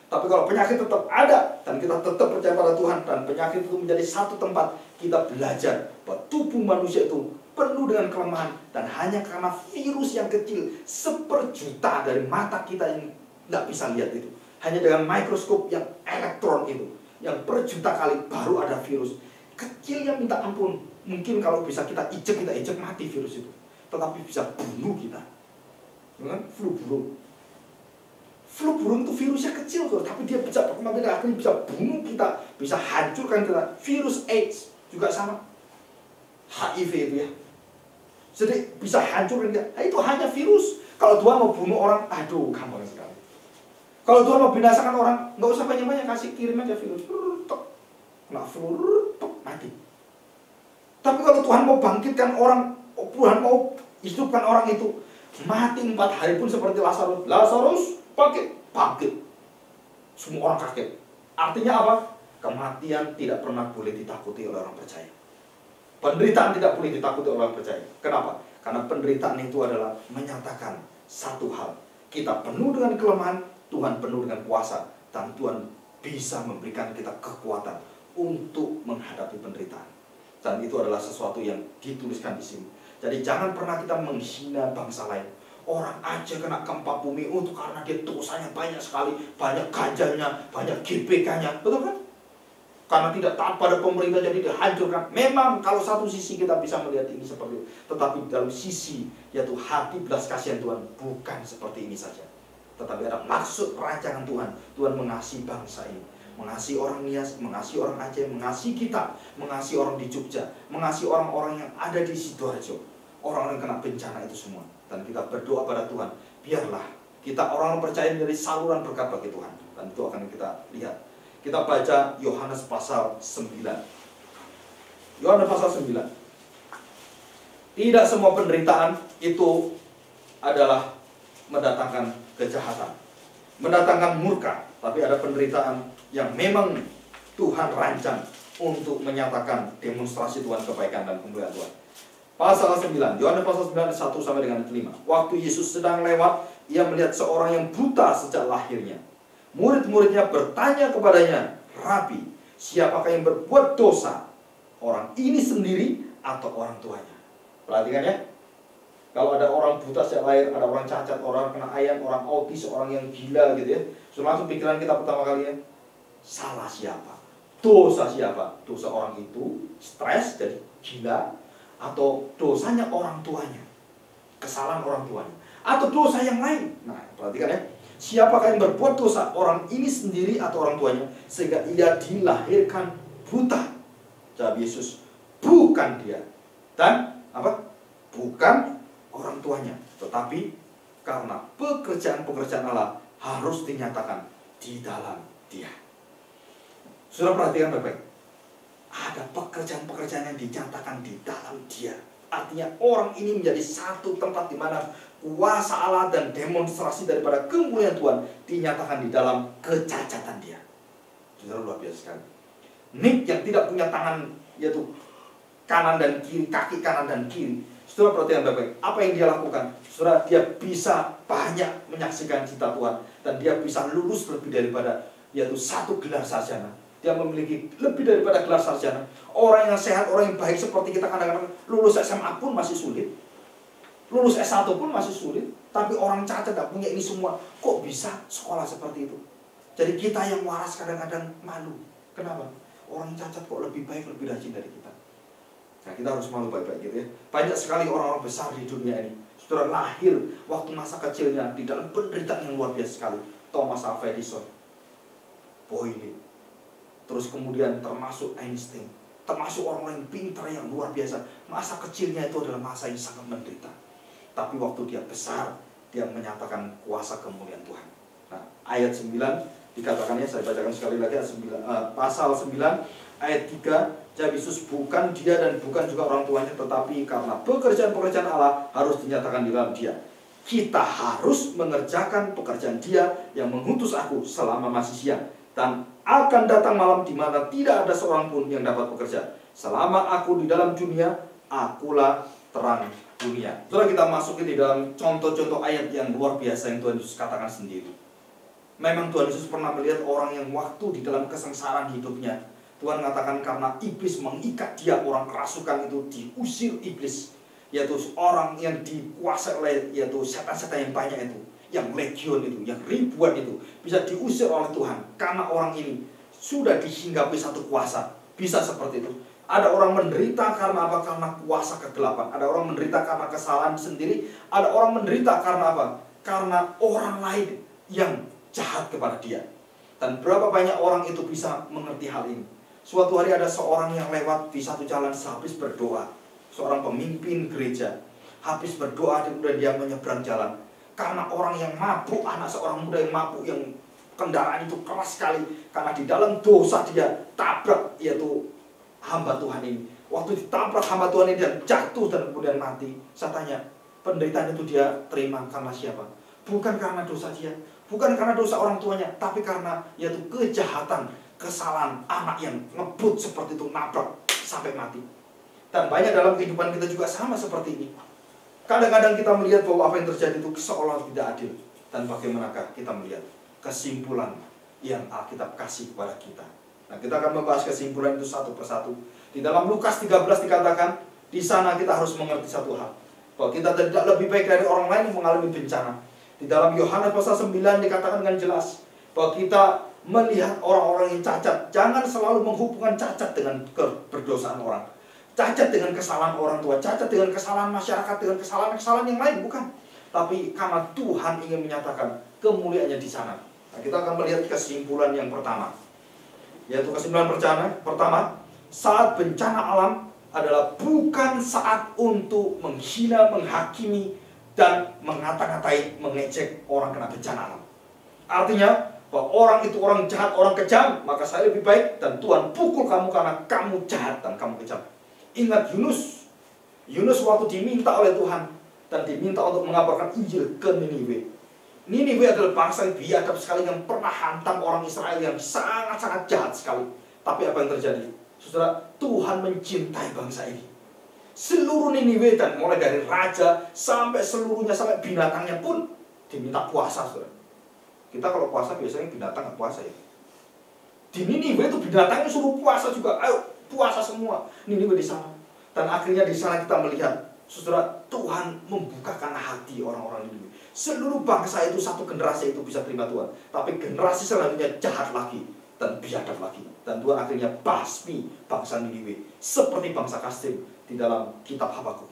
Speaker 1: Tapi kalau penyakit tetap ada dan kita tetap percaya pada Tuhan, dan penyakit itu menjadi satu tempat, kita belajar bahwa tubuh manusia itu penuh dengan kelemahan, dan hanya karena virus yang kecil seperjuta dari mata kita yang tidak bisa lihat itu, hanya dengan mikroskop yang elektron itu, yang per juta kali baru ada virus kecilnya minta ampun. Mungkin kalau bisa kita ijek mati virus itu, tetapi bisa bunuh kita. Dengan flu burung itu virusnya kecil tuh, tapi dia bisa berkembang, akhirnya bisa bunuh kita, bisa hancurkan kita. Virus AIDS juga sama, HIV itu ya, jadi bisa hancurin kita. Nah, itu hanya virus. Kalau Tuhan mau bunuh orang, aduh gampang sekali. Kalau Tuhan mau binasakan orang, nggak usah banyak-banyak, kasih kirim aja virus, kena flu, mati. Tapi kalau Tuhan mau bangkitkan orang, Tuhan mau hidupkan orang itu, mati 4 hari pun seperti Lazarus bangkit. Semua orang kaget. Artinya apa? Kematian tidak pernah boleh ditakuti oleh orang percaya. Penderitaan tidak boleh ditakuti oleh orang percaya. Kenapa? Karena penderitaan itu adalah menyatakan satu hal. Kita penuh dengan kelemahan, Tuhan penuh dengan kuasa, dan Tuhan bisa memberikan kita kekuatan untuk menghadapi penderitaan. Dan itu adalah sesuatu yang dituliskan di sini. Jadi jangan pernah kita menghina bangsa lain. Orang aja kena gempa bumi untuk karena dia dosanya banyak sekali, banyak ganjalnya, banyak GBK-nya, betul kan? Karena tidak taat pada pemerintah jadi dihancurkan. Memang kalau satu sisi kita bisa melihat ini seperti itu, tetapi dalam sisi yaitu hati belas kasihan Tuhan bukan seperti ini saja. Tetapi ada maksud rancangan Tuhan. Tuhan mengasihi bangsa ini, mengasihi orang Nias, mengasihi orang Aceh, mengasihi kita, mengasihi orang di Jogja, mengasihi orang-orang yang ada di Sidoarjo, orang-orang yang kena bencana itu semua. Dan kita berdoa pada Tuhan, biarlah kita orang percaya menjadi saluran berkat bagi Tuhan. Dan itu akan kita lihat. Kita baca Yohanes pasal 9. Yohanes pasal 9. Tidak semua penderitaan itu adalah mendatangkan kejahatan, mendatangkan murka. Tapi ada penderitaan yang memang Tuhan rancang untuk menyatakan demonstrasi Tuhan, kebaikan dan kemuliaan Tuhan. Pasal 9, Yohanes pasal 9, 1 sampai dengan 5. Waktu Yesus sedang lewat, ia melihat seorang yang buta sejak lahirnya. Murid-muridnya bertanya kepadanya, Rabi, siapakah yang berbuat dosa? Orang ini sendiri atau orang tuanya? Perhatikan ya. Kalau ada orang buta sejak lahir, ada orang cacat, orang kena ayan, orang autis, orang yang gila gitu ya. So, langsung pikiran kita pertama kali ya, salah siapa? Dosa siapa? Dosa orang itu, stres, jadi gila. Atau dosanya orang tuanya, kesalahan orang tuanya, atau dosa yang lain. Nah, perhatikan ya. Siapakah yang berbuat dosa? Orang ini sendiri atau orang tuanya, sehingga ia dilahirkan buta. Jawab Yesus, bukan dia. Dan apa? Bukan orang tuanya, tetapi karena pekerjaan-pekerjaan Allah harus dinyatakan di dalam dia. Sudah perhatikan baik-baik. Ada pekerjaan-pekerjaan yang dinyatakan di dalam dia. Artinya orang ini menjadi satu tempat di mana kuasa Allah dan demonstrasi daripada kemuliaan Tuhan dinyatakan di dalam kecacatan dia. Saudara, luar biasa sekali. Nick yang tidak punya tangan, yaitu kanan dan kiri, kaki kanan dan kiri. Saudara perhatikan baik-baik. Apa yang dia lakukan? Saudara, dia bisa banyak menyaksikan cita Tuhan. Dan dia bisa lulus lebih daripada, yaitu 1 gelar sarjana. Dia memiliki lebih daripada gelar sarjana. Orang yang sehat, orang yang baik seperti kita kadang-kadang lulus SMA pun masih sulit. Lulus S1 pun masih sulit. Tapi orang cacat tidak punya ini semua. Kok bisa sekolah seperti itu? Jadi kita yang waras kadang-kadang malu. Kenapa? Orang cacat kok lebih baik, lebih rajin dari kita. Nah, kita harus malu baik-baik gitu ya. Banyak sekali orang-orang besar di dunia ini. Saudara lahir waktu masa kecilnya di dalam penderitaan yang luar biasa sekali. Thomas Alva Edison, Boyle, terus kemudian termasuk Einstein, termasuk orang-orang yang pintar yang luar biasa. Masa kecilnya itu adalah masa yang sangat menderita. Tapi waktu dia besar, dia menyatakan kuasa kemuliaan Tuhan. Nah, ayat 9 dikatakannya, saya bacakan sekali lagi, pasal 9 ayat 3. Jawab Yesus, bukan dia dan bukan juga orang tuanya, tetapi karena pekerjaan-pekerjaan Allah harus dinyatakan di dalam dia. Kita harus mengerjakan pekerjaan dia yang mengutus aku selama masih siang. Dan akan datang malam di mana tidak ada seorang pun yang dapat bekerja. Selama aku di dalam dunia, akulah terang dunia. Setelah kita masukin di dalam contoh-contoh ayat yang luar biasa yang Tuhan Yesus katakan sendiri. Memang Tuhan Yesus pernah melihat orang yang waktu di dalam kesengsaraan hidupnya, Tuhan mengatakan karena iblis mengikat dia, orang kerasukan itu diusir iblis, yaitu orang yang dikuasai oleh, yaitu setan-setan yang banyak itu, yang legion itu, yang ribuan itu, bisa diusir oleh Tuhan karena orang ini sudah dihinggapi satu kuasa. Bisa seperti itu. Ada orang menderita karena apa? Karena kuasa kegelapan. Ada orang menderita karena kesalahan sendiri. Ada orang menderita karena apa? Karena orang lain yang jahat kepada dia. Dan berapa banyak orang itu bisa mengerti hal ini. Suatu hari ada seorang yang lewat di satu jalan sehabis berdoa. Seorang pemimpin gereja habis berdoa, kemudian dia menyeberang jalan. Karena orang yang mabuk, anak seorang muda yang mabuk, yang kendaraan itu keras sekali. Karena di dalam dosa dia tabrak, yaitu hamba Tuhan ini. Waktu ditabrak hamba Tuhan ini, dia jatuh dan kemudian mati. Saya tanya, penderitaan itu dia terima karena siapa? Bukan karena dosa dia, bukan karena dosa orang tuanya, tapi karena yaitu kejahatan, kesalahan anak yang ngebut seperti itu, nabrak sampai mati. Dan banyak dalam kehidupan kita juga sama seperti ini. Kadang-kadang kita melihat bahwa apa yang terjadi itu seolah tidak adil. Dan bagaimanakah kita melihat kesimpulan yang Alkitab kasih kepada kita. Nah, kita akan membahas kesimpulan itu satu persatu. Di dalam Lukas 13 dikatakan, di sana kita harus mengerti satu hal, bahwa kita tidak lebih baik dari orang lain yang mengalami bencana. Di dalam Yohanes pasal 9 dikatakan dengan jelas bahwa kita melihat orang-orang yang cacat, jangan selalu menghubungkan cacat dengan keberdosaan orang, cacat dengan kesalahan orang tua, cacat dengan kesalahan masyarakat, dengan kesalahan-kesalahan yang lain, bukan. Tapi karena Tuhan ingin menyatakan kemuliaannya di sana. Nah, kita akan melihat kesimpulan yang pertama. Yaitu kesimpulan pertama, saat bencana alam adalah bukan saat untuk menghina, menghakimi, dan mengata-ngatai, mengejek orang kena bencana alam. Artinya, bahwa orang itu orang jahat, orang kejam, maka saya lebih baik dan Tuhan pukul kamu karena kamu jahat dan kamu kejam. Ingat Yunus waktu diminta oleh Tuhan dan diminta untuk mengabarkan Injil ke Niniwe. Niniwe adalah bangsa yang biadab sekali, yang pernah hantam orang Israel yang sangat-sangat jahat sekali. Tapi apa yang terjadi? Saudara, Tuhan mencintai bangsa ini. Seluruh Niniwe, dan mulai dari raja sampai seluruhnya, sampai binatangnya pun diminta puasa, saudara. Kita kalau puasa biasanya binatang nggak puasa ya. Di Niniwe itu binatangnya suruh puasa juga. Ayo puasa semua. Niniwe di sana. Dan akhirnya di sana kita melihat, saudara, Tuhan membukakan hati orang-orang Niniwe. Seluruh bangsa itu, satu generasi itu bisa terima Tuhan. Tapi generasi selanjutnya jahat lagi dan biadab lagi. Dan Tuhan akhirnya basmi bangsa Niniwe seperti bangsa Kasdim di dalam kitab Habakuk.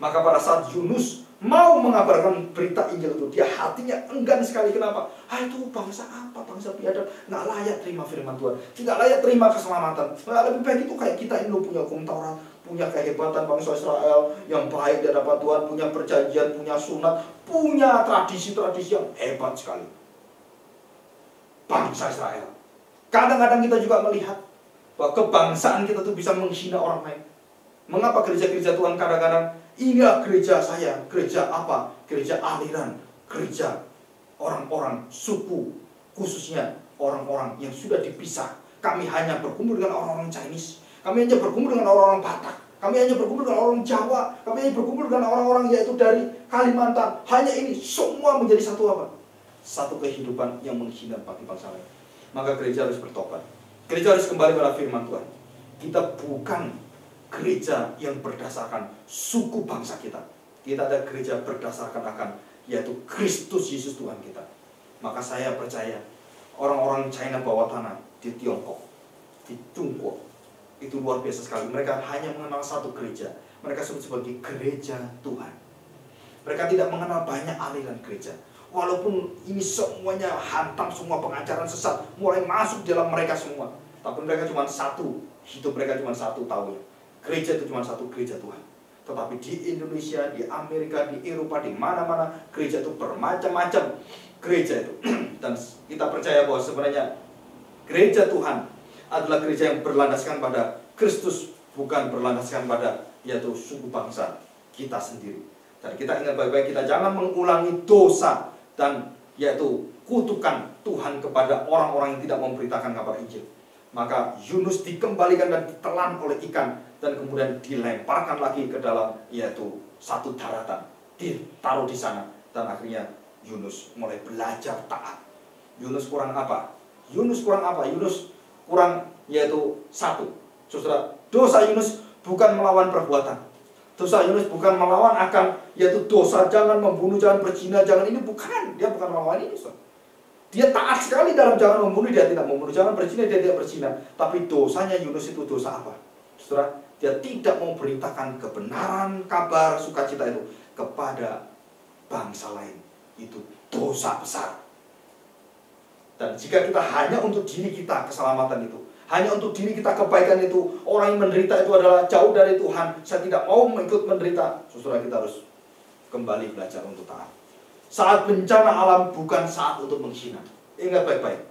Speaker 1: Maka pada saat Yunus mau mengabarkan berita Injil itu, dia hatinya enggan sekali. Kenapa? Itu bangsa apa? Bangsa biadab, nggak layak terima firman Tuhan, tidak layak terima keselamatan. Nah, lebih baik itu kayak kita ini punya hukum Taurat, punya kehebatan bangsa Israel yang baik di hadapan Tuhan, punya perjanjian, punya sunat, punya tradisi-tradisi yang hebat sekali. Bangsa Israel. Kadang-kadang kita juga melihat bahwa kebangsaan kita tuh bisa menghina orang lain. Mengapa gereja-gereja Tuhan kadang-kadang, inilah gereja saya, gereja apa? Gereja aliran, gereja orang-orang suku, khususnya orang-orang yang sudah dipisah. Kami hanya berkumpul dengan orang-orang Chinese, kami hanya berkumpul dengan orang-orang Batak, kami hanya berkumpul dengan orang Jawa, kami hanya berkumpul dengan orang-orang yaitu dari Kalimantan. Hanya ini, semua menjadi satu apa? Satu kehidupan yang menghina bagi bangsa lain. Maka gereja harus bertobat. Gereja harus kembali pada firman Tuhan. Kita bukan gereja yang berdasarkan suku bangsa kita. Kita ada gereja berdasarkan akan yaitu Kristus Yesus Tuhan kita. Maka saya percaya orang-orang China bawah tanah di Tiongkok, di Tiongkok, itu luar biasa sekali. Mereka hanya mengenal satu gereja. Mereka sebut sebagai gereja Tuhan. Mereka tidak mengenal banyak aliran gereja. Walaupun ini semuanya hantam, semua pengajaran sesat mulai masuk dalam mereka semua, tapi mereka cuma satu, hidup mereka cuma satu, tahu ya. Gereja itu cuma satu, gereja Tuhan. Tetapi di Indonesia, di Amerika, di Eropa, di mana-mana, gereja itu bermacam-macam gereja itu. Dan kita percaya bahwa sebenarnya gereja Tuhan adalah gereja yang berlandaskan pada Kristus, bukan berlandaskan pada yaitu suku bangsa kita sendiri. Dan kita ingat baik-baik, kita jangan mengulangi dosa dan yaitu kutukan Tuhan kepada orang-orang yang tidak memberitakan kabar Injil. Maka Yunus dikembalikan dan ditelan oleh ikan, dan kemudian dilemparkan lagi ke dalam yaitu satu daratan, ditaruh di sana, dan akhirnya Yunus mulai belajar taat. Yunus kurang apa? Yunus kurang apa? Yunus kurang yaitu satu. Saudara, dosa Yunus bukan melawan perbuatan. Dosa Yunus bukan melawan akan yaitu dosa, jangan membunuh, jangan berzina, jangan ini, bukan. Dia bukan melawan ini, saudara. Dia taat sekali dalam jangan membunuh, dia tidak membunuh, jangan berzina, dia tidak berzina. Tapi dosanya Yunus itu dosa apa? Saudara, dia tidak mau beritakan kebenaran kabar sukacita itu kepada bangsa lain. Itu dosa besar. Dan jika kita hanya untuk diri kita keselamatan itu, hanya untuk diri kita kebaikan itu, orang yang menderita itu adalah jauh dari Tuhan, saya tidak mau mengikut menderita, saudara, kita harus kembali belajar untuk taat. Saat bencana alam bukan saat untuk menghina. Ingat baik-baik.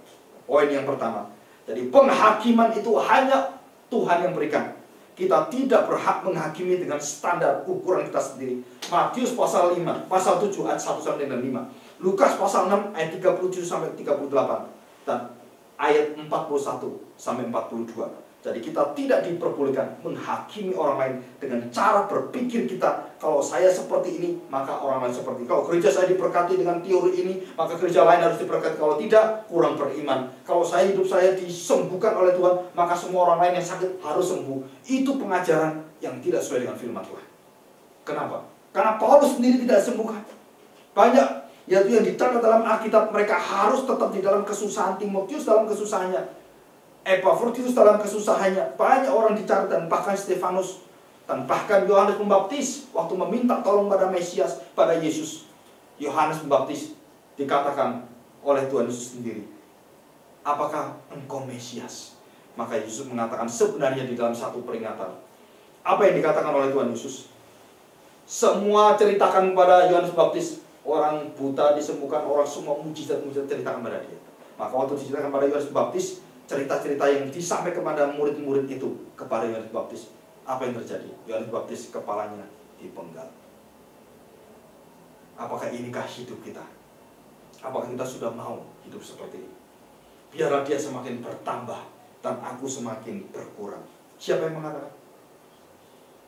Speaker 1: Poin yang pertama. Jadi penghakiman itu hanya Tuhan yang berikan. Kita tidak berhak menghakimi dengan standar ukuran kita sendiri. Matius pasal 5, pasal 7 ayat 1 sampai dengan 5. Lukas pasal 6 ayat 37 sampai 38. Dan ayat 41 sampai 42. Jadi kita tidak diperbolehkan menghakimi orang lain dengan cara berpikir kita. Kalau saya seperti ini, maka orang lain seperti ini. Kalau gereja saya diberkati dengan teori ini, maka gereja lain harus diberkati. Kalau tidak, kurang beriman. Kalau hidup saya disembuhkan oleh Tuhan, maka semua orang lain yang sakit harus sembuh. Itu pengajaran yang tidak sesuai dengan firman Tuhan. Kenapa? Karena Paulus sendiri tidak sembuhkan. Banyak yaitu yang dicatat dalam Alkitab, mereka harus tetap di dalam kesusahan. Timotius dalam kesusahannya, Epafroditus dalam kesusahannya, banyak orang dicatat, dan bahkan Stefanus, dan bahkan Yohanes Pembaptis waktu meminta tolong pada Mesias, pada Yesus. Yohanes Pembaptis dikatakan oleh Tuhan Yesus sendiri, apakah engkau Mesias? Maka Yesus mengatakan sebenarnya di dalam satu peringatan. Apa yang dikatakan oleh Tuhan Yesus? Semua ceritakan kepada Yohanes Baptis. Orang buta disembuhkan, orang semua mujizat-mujizat ceritakan kepada dia. Maka waktu diceritakan pada Yohanes Baptis, cerita-cerita yang disampaikan kepada murid-murid itu kepada Yohanes Baptis, apa yang terjadi? Yohanes Baptis kepalanya dipenggal. Apakah inikah hidup kita? Apakah kita sudah mau hidup seperti ini? Biarlah dia semakin bertambah dan aku semakin berkurang. Siapa yang mengatakan?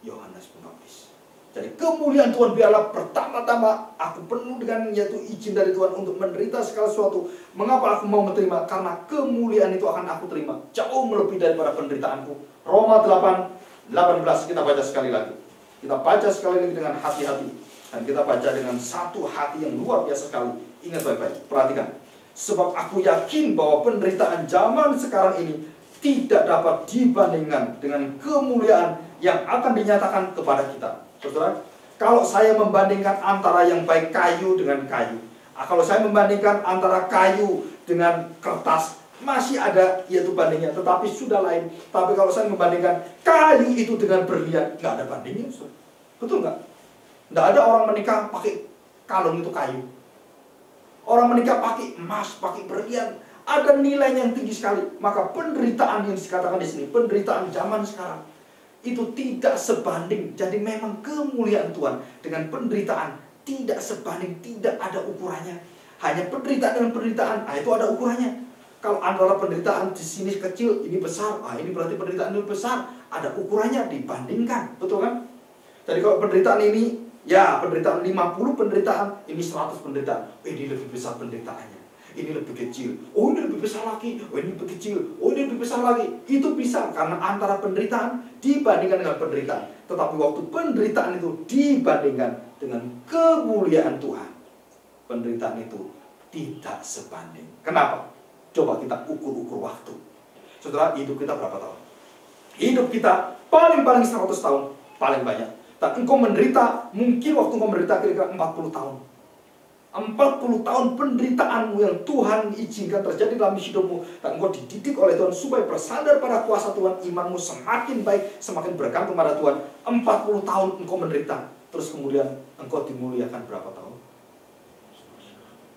Speaker 1: Yohanes Pembaptis. Jadi kemuliaan Tuhan biarlah bertambah-tambah. Aku penuh dengan yaitu izin dari Tuhan untuk menderita segala sesuatu. Mengapa aku mau menerima? Karena kemuliaan itu akan aku terima. Jauh melebihi daripada penderitaanku. Roma 8:18 kita baca sekali lagi. Kita baca sekali lagi dengan hati-hati. Dan kita baca dengan satu hati yang luar biasa sekali. Ingat baik-baik, perhatikan. Sebab aku yakin bahwa penderitaan zaman sekarang ini tidak dapat dibandingkan dengan kemuliaan yang akan dinyatakan kepada kita. Saudara, kalau saya membandingkan antara yang baik kayu dengan kayu, kalau saya membandingkan antara kayu dengan kertas, masih ada yaitu bandingnya, tetapi sudah lain. Tapi kalau saya membandingkan kayu itu dengan berlian, nggak ada bandingnya, saudara. Betul nggak? Nggak ada orang menikah pakai kalung itu kayu. Orang menikah pakai emas, pakai berlian, ada nilainya yang tinggi sekali. Maka penderitaan yang dikatakan di sini, penderitaan zaman sekarang, itu tidak sebanding. Jadi memang kemuliaan Tuhan dengan penderitaan tidak sebanding, tidak ada ukurannya. Hanya penderitaan dengan penderitaan, itu ada ukurannya. Kalau antara penderitaan di sini kecil, ini besar, ini berarti penderitaan ini besar, ada ukurannya dibandingkan, betul kan? Jadi kalau penderitaan ini, ya penderitaan 50 penderitaan, ini 100 penderitaan, ini lebih besar penderitaannya. Ini lebih kecil, ini lebih besar lagi, ini lebih kecil, ini lebih besar lagi. Itu bisa karena antara penderitaan dibandingkan dengan penderitaan. Tetapi waktu penderitaan itu dibandingkan dengan kemuliaan Tuhan, penderitaan itu tidak sebanding. Kenapa? Coba kita ukur-ukur waktu. Saudara, hidup kita berapa tahun? Hidup kita paling-paling 100 tahun, paling banyak. Dan engkau menderita, mungkin waktu engkau menderita kira-kira 40 tahun. 40 tahun penderitaanmu yang Tuhan izinkan terjadi dalam hidupmu, dan engkau dididik oleh Tuhan supaya bersandar pada kuasa Tuhan, imanmu semakin baik, semakin bergantung pada Tuhan. 40 tahun engkau menderita, terus kemudian engkau dimuliakan berapa tahun?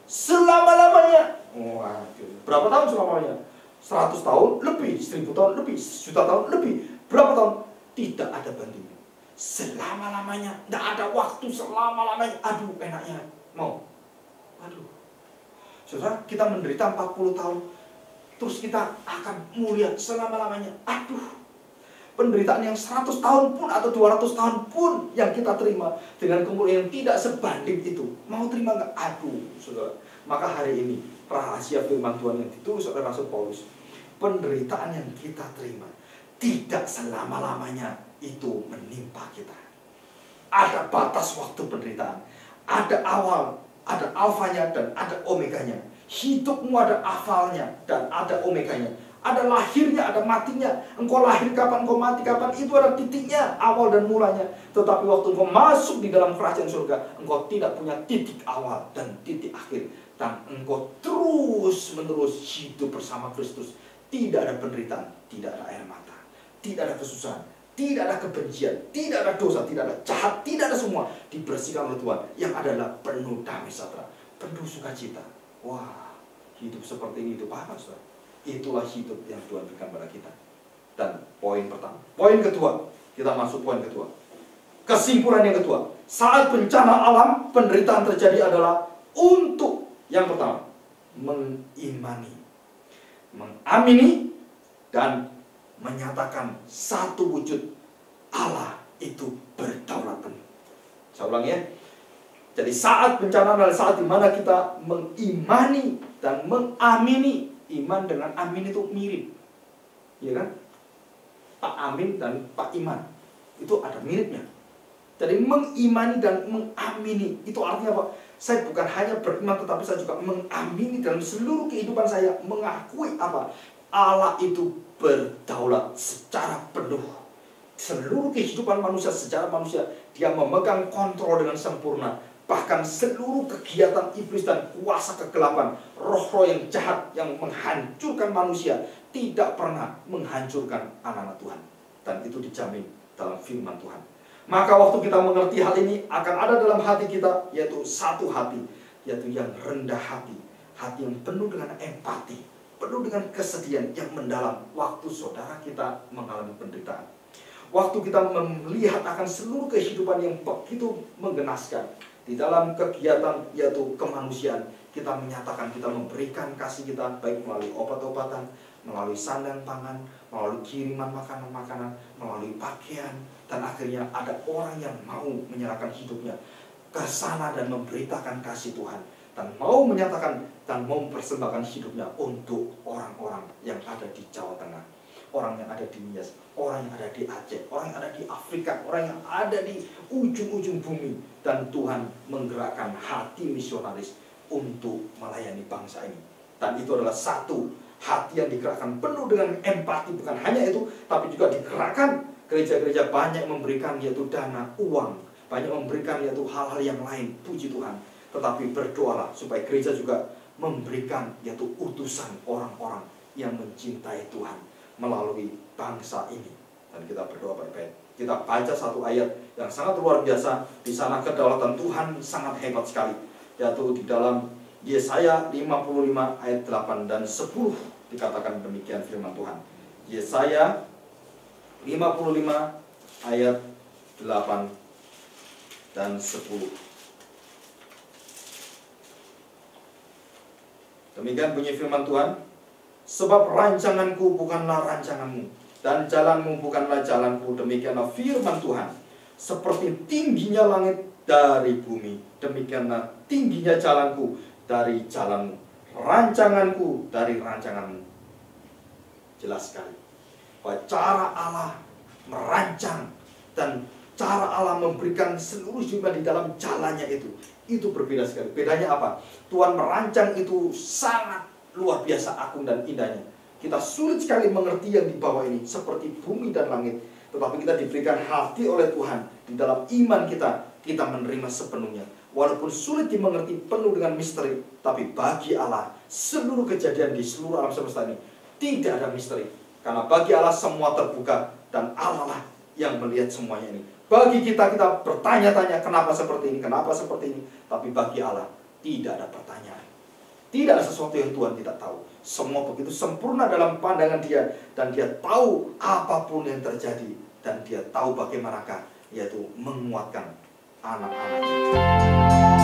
Speaker 1: Selama-lamanya. Berapa tahun selama-lamanya? 100 tahun lebih, 1000 tahun lebih, 1.000.000 tahun lebih. Berapa tahun? Tidak ada bandingnya. Selama-lamanya, tidak ada waktu selama-lamanya. Aduh, enaknya mau. Aduh, saudara, kita menderita 40 tahun, terus kita akan mulia selama-lamanya. Aduh, penderitaan yang 100 tahun pun atau 200 tahun pun yang kita terima dengan kemuliaan yang tidak sebanding itu, mau terima nggak? Aduh, saudara. Maka hari ini rahasia firman Tuhan yang ditulis oleh Rasul Paulus, penderitaan yang kita terima tidak selama-lamanya itu menimpa kita. Ada batas waktu penderitaan, ada awal, ada alfanya dan ada omeganya. Hidupmu ada awalnya dan ada omeganya. Ada lahirnya, ada matinya. Engkau lahir kapan, engkau mati kapan, itu ada titiknya, awal dan mulanya. Tetapi waktu engkau masuk di dalam kerajaan surga, engkau tidak punya titik awal dan titik akhir. Dan engkau terus-menerus hidup bersama Kristus. Tidak ada penderitaan, tidak ada air mata, tidak ada kesusahan, tidak ada kebencian, tidak ada dosa, tidak ada jahat, tidak ada semua. Dibersihkan oleh Tuhan yang adalah penuh damai sejahtera, penuh sukacita. Wah, hidup seperti ini, hidup apa, saudara? Itulah hidup yang Tuhan berikan kepada kita. Dan poin pertama. Poin kedua, kita masuk poin kedua. Kesimpulan yang kedua, saat bencana alam, penderitaan terjadi adalah untuk yang pertama, mengimani, mengamini, dan menyatakan satu wujud Allah itu berdaulat penuh. Saya ulang ya. Jadi saat bencana adalah saat dimana kita mengimani dan mengamini. Iman dengan amin itu mirip, ya kan? Pak Amin dan Pak Iman itu ada miripnya. Jadi mengimani dan mengamini itu artinya apa? Saya bukan hanya beriman, tetapi saya juga mengamini dalam seluruh kehidupan saya, mengakui apa? Allah itu berdaulat secara penuh. Seluruh kehidupan manusia secara manusia, dia memegang kontrol dengan sempurna. Bahkan seluruh kegiatan iblis dan kuasa kegelapan, roh-roh yang jahat yang menghancurkan manusia, tidak pernah menghancurkan anak-anak Tuhan. Dan itu dijamin dalam firman Tuhan. Maka waktu kita mengerti hal ini, akan ada dalam hati kita, yaitu satu hati, yaitu yang rendah hati. Hati yang penuh dengan empati, penuh dengan kesedihan yang mendalam waktu saudara kita mengalami penderitaan. Waktu kita melihat akan seluruh kehidupan yang begitu menggenaskan, di dalam kegiatan yaitu kemanusiaan, kita menyatakan kita memberikan kasih kita baik melalui obat-obatan, melalui sandang pangan, melalui kiriman makanan-makanan, melalui pakaian, dan akhirnya ada orang yang mau menyerahkan hidupnya ke sana dan memberitakan kasih Tuhan, dan mau menyatakan dan mau mempersembahkan hidupnya untuk orang-orang yang ada di Jawa Tengah, orang yang ada di Nias, orang yang ada di Aceh, orang yang ada di Afrika, orang yang ada di ujung-ujung bumi. Dan Tuhan menggerakkan hati misionaris untuk melayani bangsa ini. Dan itu adalah satu hati yang digerakkan penuh dengan empati. Bukan hanya itu, tapi juga digerakkan gereja-gereja banyak memberikan yaitu dana, uang, banyak memberikan yaitu hal-hal yang lain, puji Tuhan. Tetapi berdoalah supaya gereja juga memberikan yaitu utusan orang-orang yang mencintai Tuhan melalui bangsa ini. Dan kita berdoa baik-baik. Kita baca satu ayat yang sangat luar biasa. Di sana kedaulatan Tuhan sangat hebat sekali, yaitu di dalam Yesaya 55 ayat 8 dan 10 dikatakan demikian firman Tuhan. Yesaya 55 ayat 8 dan 10. Demikian bunyi firman Tuhan. Sebab rancanganku bukanlah rancanganmu, dan jalanmu bukanlah jalanku. Demikianlah firman Tuhan. Seperti tingginya langit dari bumi, demikianlah tingginya jalanku dari jalanmu, rancanganku dari rancanganmu. Jelas sekali bahwa cara Allah merancang dan cara Allah memberikan seluruh jumlah di dalam jalannya itu berbeda sekali. Bedanya apa? Tuhan merancang itu sangat luar biasa agung dan indahnya. Kita sulit sekali mengerti yang di bawah ini, seperti bumi dan langit. Tetapi kita diberikan hati oleh Tuhan. Di dalam iman kita menerima sepenuhnya. Walaupun sulit dimengerti, penuh dengan misteri, tapi bagi Allah seluruh kejadian di seluruh alam semesta ini tidak ada misteri. Karena bagi Allah semua terbuka, dan Allah lah yang melihat semuanya ini. Bagi kita bertanya-tanya kenapa seperti ini, kenapa seperti ini. Tapi bagi Allah tidak ada pertanyaan. Tidak ada sesuatu yang Tuhan tidak tahu. Semua begitu sempurna dalam pandangan Dia. Dan Dia tahu apapun yang terjadi. Dan Dia tahu bagaimanakah yaitu menguatkan anak-anaknya.